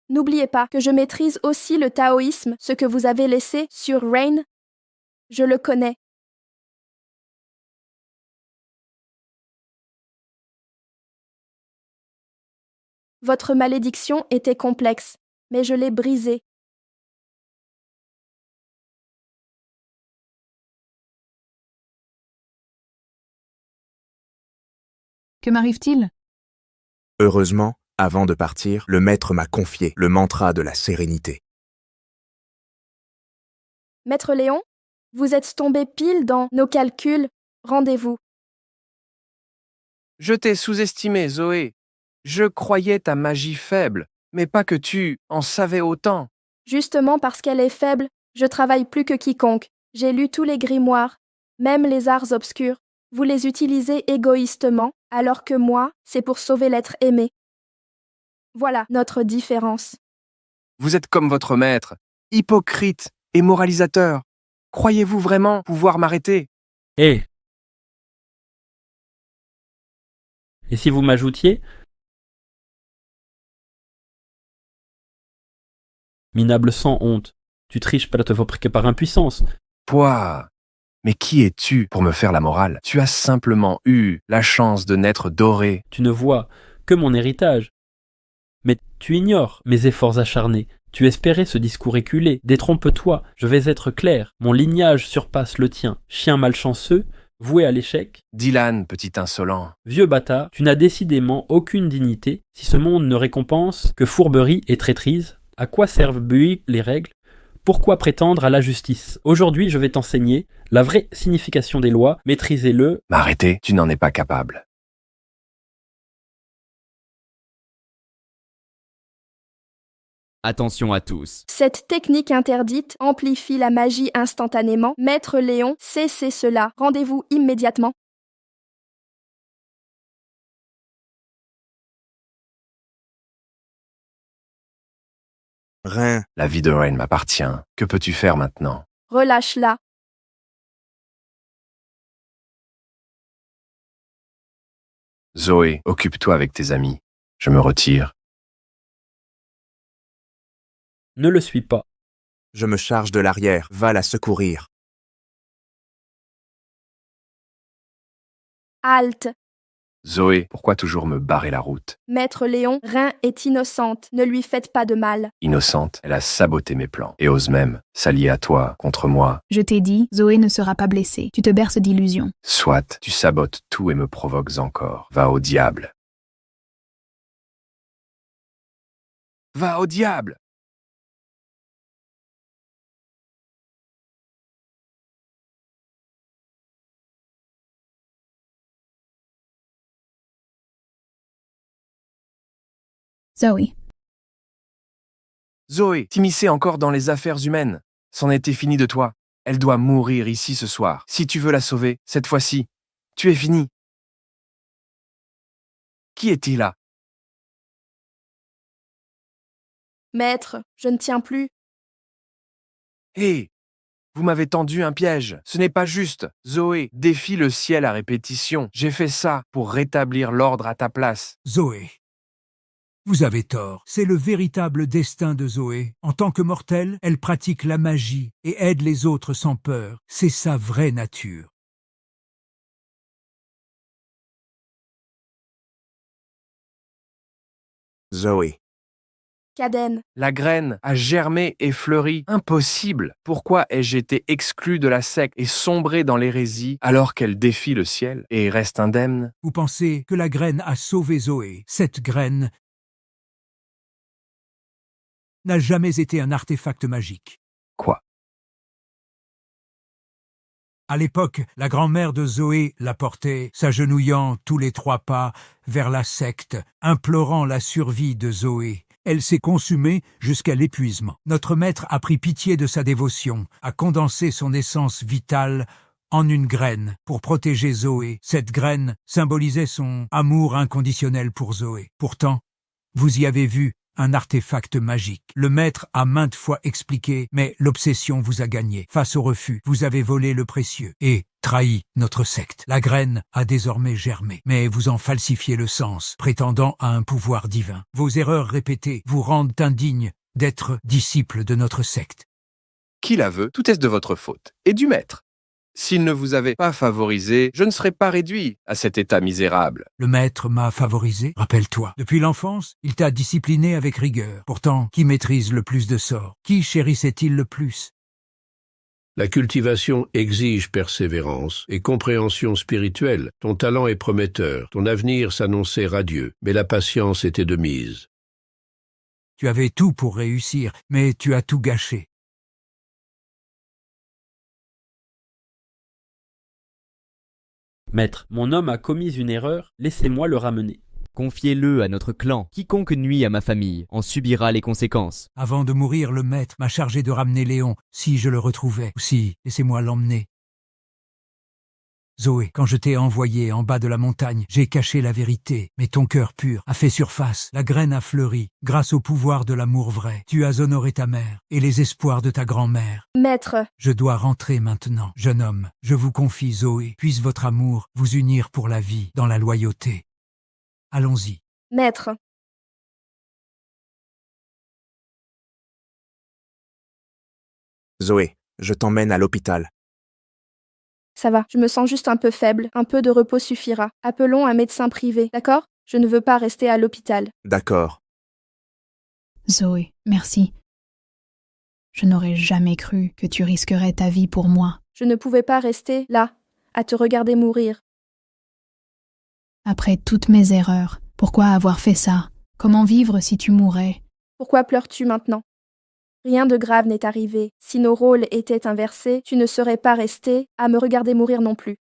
n'oubliez pas que je maîtrise aussi le taoïsme, ce que vous avez laissé sur Rain. Je le connais. Votre malédiction était complexe, mais je l'ai brisée. Que m'arrive-t-il? Heureusement, avant de partir, le maître m'a confié le mantra de la sérénité. Maître Léon, vous êtes tombé pile dans nos calculs. Rendez-vous. je t'ai sous-estimé, Zoé. Je croyais ta magie faible, mais pas que tu en savais autant. Justement parce qu'elle est faible, je travaille plus que quiconque. J'ai lu tous les grimoires, même les arts obscurs. Vous les utilisez égoïstement, alors que moi, c'est pour sauver l'être aimé. Voilà notre différence. Vous êtes comme votre maître, hypocrite et moralisateur. Croyez-vous vraiment pouvoir m'arrêter? Hé! Et si vous m'ajoutiez? Minable sans honte, tu triches par impuissance. Pouah! Mais qui es-tu pour me faire la morale? Tu as simplement eu la chance de naître doré. Tu ne vois que mon héritage. Mais tu ignores mes efforts acharnés. Tu espérais ce discours éculé. Détrompe-toi, je vais être clair. Mon lignage surpasse le tien. Chien malchanceux, voué à l'échec. Dylan, petit insolent. Vieux bâtard, tu n'as décidément aucune dignité. Si ce monde ne récompense que fourberie et traîtrise, à quoi servent les règles? Pourquoi prétendre à la justice? Aujourd'hui, je vais t'enseigner la vraie signification des lois. Maîtrisez-le. M'arrêter, tu n'en es pas capable. Attention à tous. Cette technique interdite amplifie la magie instantanément. Maître Léon, cessez cela. Rendez-vous immédiatement. Rien. La vie de Rain m'appartient. Que peux-tu faire maintenant? Relâche-la. Zoé, occupe-toi avec tes amis. Je me retire. Ne le suis pas. Je me charge de l'arrière. Va la secourir. Halte. Zoé, pourquoi toujours me barrer la route? Maître Léon, Rein est innocente. Ne lui faites pas de mal. Innocente, elle a saboté mes plans et ose même s'allier à toi contre moi. Je t'ai dit, Zoé ne sera pas blessée. Tu te berces d'illusions. Soit, tu sabotes tout et me provoques encore. Va au diable. Va au diable! Zoé. Zoé, t'immiscer encore dans les affaires humaines. C'en était fini de toi. Elle doit mourir ici ce soir. Si tu veux la sauver, cette fois-ci, tu es fini. Qui est-il là? Maître, je ne tiens plus. Hé! Vous m'avez tendu un piège. Ce n'est pas juste. Zoé, défie le ciel à répétition. J'ai fait ça pour rétablir l'ordre à ta place. Zoé, vous avez tort. C'est le véritable destin de Zoé. En tant que mortelle, elle pratique la magie et aide les autres sans peur. C'est sa vraie nature. Zoé. Caden. La graine a germé et fleuri. Impossible. Pourquoi ai-je été exclu de la secte et sombré dans l'hérésie alors qu'elle défie le ciel et reste indemne? Vous pensez que la graine a sauvé Zoé. Cette graine n'a jamais été un artefact magique. Quoi? À l'époque, la grand-mère de Zoé la portait, s'agenouillant tous les 3 pas vers la secte, implorant la survie de Zoé. Elle s'est consumée jusqu'à l'épuisement. Notre maître a pris pitié de sa dévotion, a condensé son essence vitale en une graine pour protéger Zoé. Cette graine symbolisait son amour inconditionnel pour Zoé. Pourtant, vous y avez vu un artefact magique. Le maître a maintes fois expliqué, mais l'obsession vous a gagné. Face au refus, vous avez volé le précieux et trahi notre secte. La graine a désormais germé, mais vous en falsifiez le sens, prétendant à un pouvoir divin. Vos erreurs répétées vous rendent indignes d'être disciples de notre secte. Qui la veut, tout est de votre faute et du maître. S'il ne vous avait pas favorisé, je ne serais pas réduit à cet état misérable. Le maître m'a favorisé, rappelle-toi. Depuis l'enfance, il t'a discipliné avec rigueur. Pourtant, qui maîtrise le plus de sorts? Qui chérissait-il le plus? La cultivation exige persévérance et compréhension spirituelle. Ton talent est prometteur, ton avenir s'annonçait radieux, mais la patience était de mise. Tu avais tout pour réussir, mais tu as tout gâché. Maître, mon homme a commis une erreur, laissez-moi le ramener. Confiez-le à notre clan. Quiconque nuit à ma famille en subira les conséquences. Avant de mourir, le maître m'a chargé de ramener Léon, si je le retrouvais. Aussi, laissez-moi l'emmener. Zoé, quand je t'ai envoyé en bas de la montagne, j'ai caché la vérité, mais ton cœur pur a fait surface, la graine a fleuri, grâce au pouvoir de l'amour vrai. Tu as honoré ta mère et les espoirs de ta grand-mère. Maître, Je dois rentrer maintenant. Jeune homme, je vous confie Zoé, puisse votre amour vous unir pour la vie, dans la loyauté. Allons-y. maître. Zoé, je t'emmène à l'hôpital. Ça va, je me sens juste un peu faible, un peu de repos suffira. Appelons un médecin privé, d'accord? Je ne veux pas rester à l'hôpital. D'accord. Zoé, merci. Je n'aurais jamais cru que tu risquerais ta vie pour moi. Je ne pouvais pas rester là, à te regarder mourir. Après toutes mes erreurs, pourquoi avoir fait ça? Comment vivre si tu mourais? Pourquoi pleures-tu maintenant? Rien de grave n'est arrivé. Si nos rôles étaient inversés, tu ne serais pas resté à me regarder mourir non plus.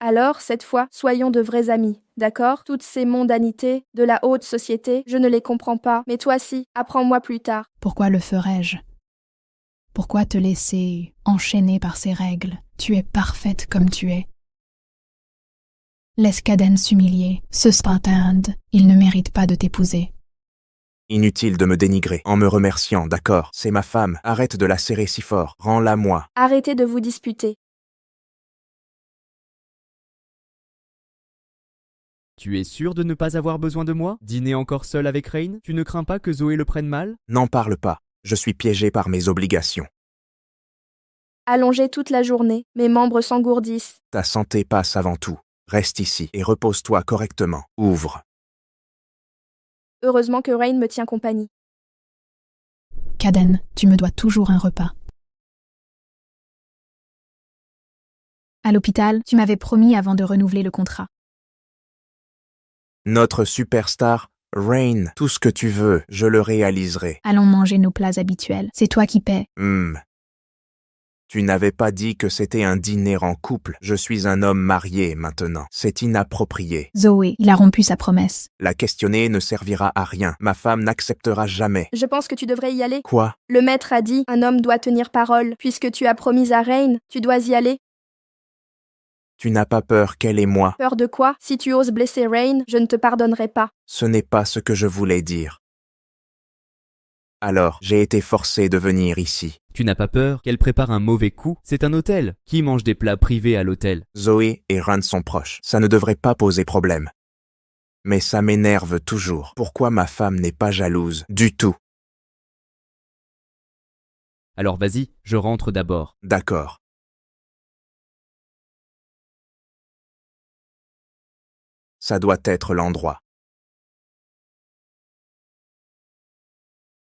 Alors, cette fois, soyons de vrais amis, d'accord? Toutes ces mondanités de la haute société, je ne les comprends pas, mais toi si, apprends-moi plus tard. Pourquoi le ferais-je? Pourquoi te laisser enchaîner par ces règles? Tu es parfaite comme tu es. Laisse Caden s'humilier. Ce Spartan, il ne mérite pas de t'épouser. Inutile de me dénigrer en me remerciant, d'accord? C'est ma femme, arrête de la serrer si fort, rends-la moi. Arrêtez de vous disputer. Tu es sûr de ne pas avoir besoin de moi? Dîner encore seul avec Rain? Tu ne crains pas que Zoé le prenne mal? N'en parle pas, je suis piégé par mes obligations. Allongé toute la journée, mes membres s'engourdissent. Ta santé passe avant tout. Reste ici et repose-toi correctement. Ouvre. Heureusement que Rain me tient compagnie. Caden, tu me dois toujours un repas. À l'hôpital, tu m'avais promis avant de renouveler le contrat. Notre superstar, Rain, tout ce que tu veux, je le réaliserai. Allons manger nos plats habituels. C'est toi qui paies. Tu n'avais pas dit que c'était un dîner en couple. Je suis un homme marié maintenant. C'est inapproprié. Zoé, il a rompu sa promesse. La questionner ne servira à rien. Ma femme n'acceptera jamais. Je pense que tu devrais y aller. Quoi? Le maître a dit, un homme doit tenir parole. Puisque tu as promis à Rain, tu dois y aller. Tu n'as pas peur qu'elle et moi? Peur de quoi? Si tu oses blesser Rain, je ne te pardonnerai pas. Ce n'est pas ce que je voulais dire. Alors, j'ai été forcé de venir ici. Tu n'as pas peur qu'elle prépare un mauvais coup? C'est un hôtel. Qui mange des plats privés à l'hôtel? Zoé et Rain sont proches. Ça ne devrait pas poser problème. Mais ça m'énerve toujours. Pourquoi ma femme n'est pas jalouse? Du tout. Alors vas-y, je rentre d'abord. D'accord. Ça doit être l'endroit.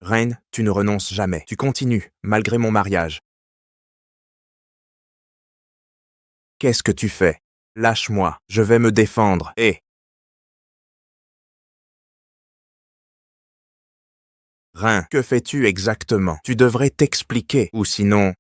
Rain, tu ne renonces jamais. Tu continues, malgré mon mariage. Qu'est-ce que tu fais? Lâche-moi, je vais me défendre. Rain, que fais-tu exactement? Tu devrais t'expliquer, ou sinon...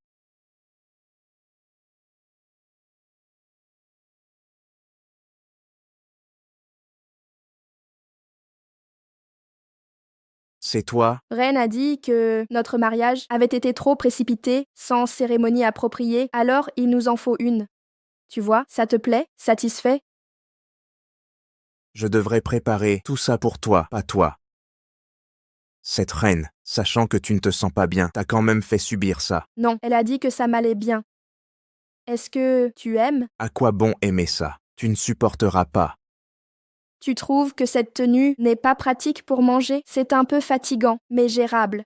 C'est toi? Rain a dit que notre mariage avait été trop précipité, sans cérémonie appropriée, alors il nous en faut une. Tu vois, ça te plaît? Satisfait? Je devrais préparer tout ça pour toi, pas toi. Cette reine, sachant que tu ne te sens pas bien, t'as quand même fait subir ça. Non, elle a dit que ça m'allait bien. Est-ce que tu aimes? À quoi bon aimer ça? Tu ne supporteras pas. Tu trouves que cette tenue n'est pas pratique pour manger? C'est un peu fatigant, mais gérable.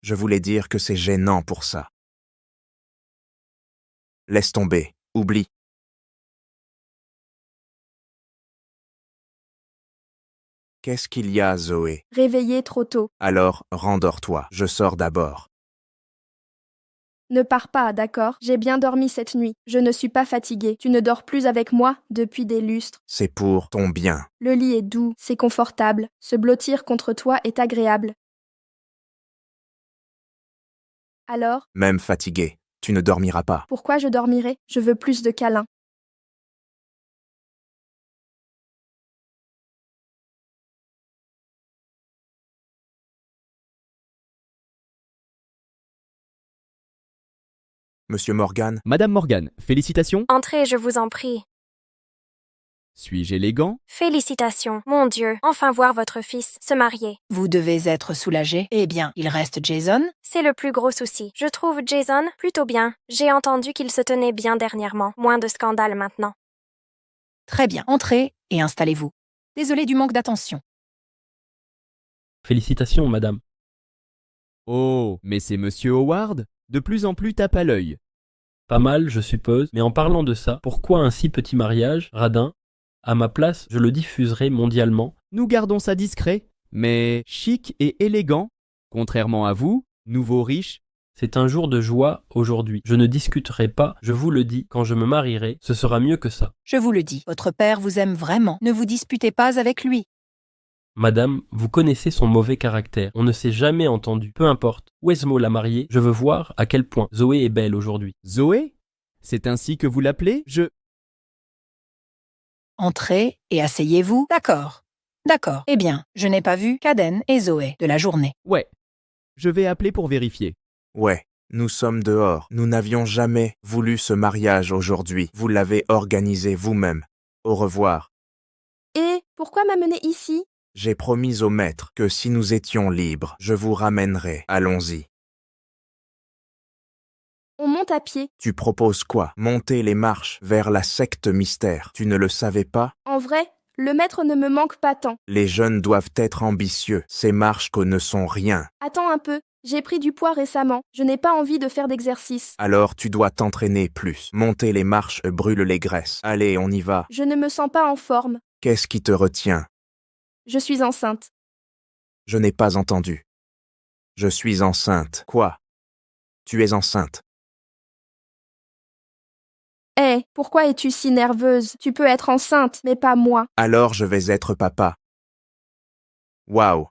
Je voulais dire que c'est gênant pour ça. Laisse tomber, oublie. Qu'est-ce qu'il y a, Zoé? Réveillé trop tôt. Alors, rendors-toi, je sors d'abord. Ne pars pas, d'accord? J'ai bien dormi cette nuit. Je ne suis pas fatiguée. Tu ne dors plus avec moi depuis des lustres. C'est pour ton bien. Le lit est doux, c'est confortable. Se blottir contre toi est agréable. Alors? Même fatigué, tu ne dormiras pas. Pourquoi je dormirai? Je veux plus de câlins. Monsieur Morgan. Madame Morgan, félicitations. Entrez, je vous en prie. Suis-je élégant? Félicitations, mon Dieu, enfin voir votre fils se marier. Vous devez être soulagé. Eh bien, il reste Jason. C'est le plus gros souci. Je trouve Jason plutôt bien. J'ai entendu qu'il se tenait bien dernièrement. Moins de scandales maintenant. Très bien, entrez et installez-vous. Désolé du manque d'attention. Félicitations, madame. Oh, mais c'est Monsieur Howard? De plus en plus tape à l'œil. Pas mal, je suppose, mais en parlant de ça, pourquoi un si petit mariage, radin? À ma place, je le diffuserai mondialement. Nous gardons ça discret, mais chic et élégant. Contrairement à vous, nouveau riche. C'est un jour de joie aujourd'hui. Je ne discuterai pas, je vous le dis, quand je me marierai, ce sera mieux que ça. Je vous le dis, votre père vous aime vraiment. Ne vous disputez pas avec lui. Madame, vous connaissez son mauvais caractère. On ne s'est jamais entendu. Peu importe. Wesmo l'a mariée. Je veux voir à quel point Zoé est belle aujourd'hui. Zoé? C'est ainsi que vous l'appelez? Entrez et asseyez-vous. D'accord. D'accord. Eh bien, je n'ai pas vu Caden et Zoé de la journée. Ouais. Je vais appeler pour vérifier. Ouais. Nous sommes dehors. Nous n'avions jamais voulu ce mariage aujourd'hui. Vous l'avez organisé vous-même. Au revoir. Et pourquoi m'amener ici? J'ai promis au maître que si nous étions libres, je vous ramènerais. Allons-y. On monte à pied. Tu proposes quoi? Monter les marches vers la secte mystère. Tu ne le savais pas? En vrai, le maître ne me manque pas tant. Les jeunes doivent être ambitieux. Ces marches ne sont rien. Attends un peu. J'ai pris du poids récemment. Je n'ai pas envie de faire d'exercice. Alors tu dois t'entraîner plus. Monter les marches brûle les graisses. Allez, on y va. Je ne me sens pas en forme. Qu'est-ce qui te retient? Je suis enceinte. Je n'ai pas entendu. Je suis enceinte. Quoi? Tu es enceinte. Hé, pourquoi es-tu si nerveuse? Tu peux être enceinte, mais pas moi. Alors je vais être papa. Waouh!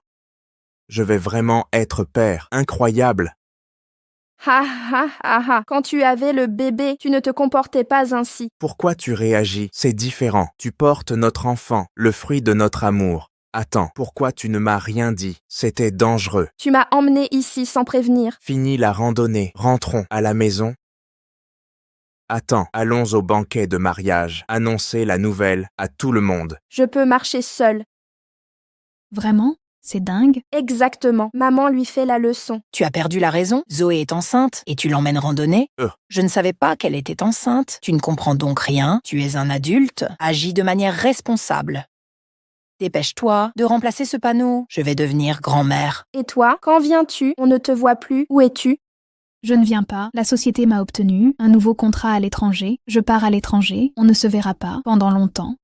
Je vais vraiment être père. Incroyable! Ha ha ha ha. Quand tu avais le bébé, tu ne te comportais pas ainsi. Pourquoi tu réagis? C'est différent. Tu portes notre enfant, le fruit de notre amour. Attends, pourquoi tu ne m'as rien dit? C'était dangereux. Tu m'as emmené ici sans prévenir. Fini la randonnée. Rentrons à la maison. Attends, allons au banquet de mariage. Annoncer la nouvelle à tout le monde. Je peux marcher seule. Vraiment? C'est dingue. Exactement. Maman lui fait la leçon. Tu as perdu la raison. Zoé est enceinte et tu l'emmènes randonner. Je ne savais pas qu'elle était enceinte. Tu ne comprends donc rien. Tu es un adulte. Agis de manière responsable. Dépêche-toi de remplacer ce panneau. Je vais devenir grand-mère. Et toi, quand viens-tu? On ne te voit plus. Où es-tu? Je ne viens pas. La société m'a obtenu un nouveau contrat à l'étranger. Je pars à l'étranger. On ne se verra pas pendant longtemps.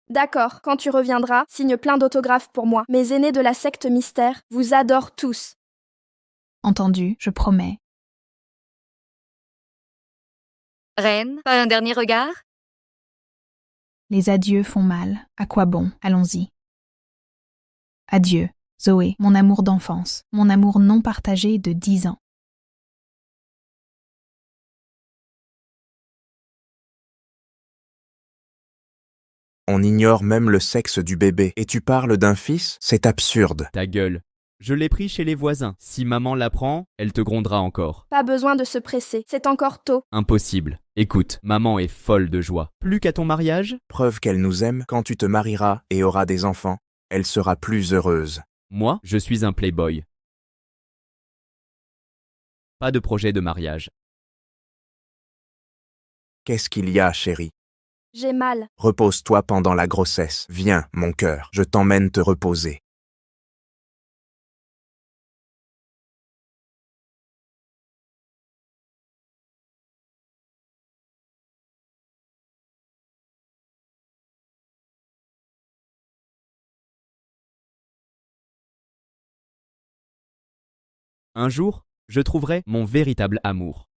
D'accord, quand tu reviendras, signe plein d'autographes pour moi. Mes aînés de la secte mystère vous adorent tous. Entendu, je promets. Reine, pas un dernier regard? Les adieux font mal. À quoi bon? Allons-y. Adieu, Zoé, mon amour d'enfance, mon amour non partagé de 10 ans. On ignore même le sexe du bébé. Et tu parles d'un fils? C'est absurde. Ta gueule. Je l'ai pris chez les voisins. Si maman l'apprend, elle te grondera encore. Pas besoin de se presser, c'est encore tôt. Impossible. Écoute, maman est folle de joie. Plus qu'à ton mariage? Preuve qu'elle nous aime, quand tu te marieras et auras des enfants, elle sera plus heureuse. Moi, je suis un playboy. Pas de projet de mariage. Qu'est-ce qu'il y a, chérie? J'ai mal. Repose-toi pendant la grossesse. Viens, mon cœur, je t'emmène te reposer. Un jour, je trouverai mon véritable amour.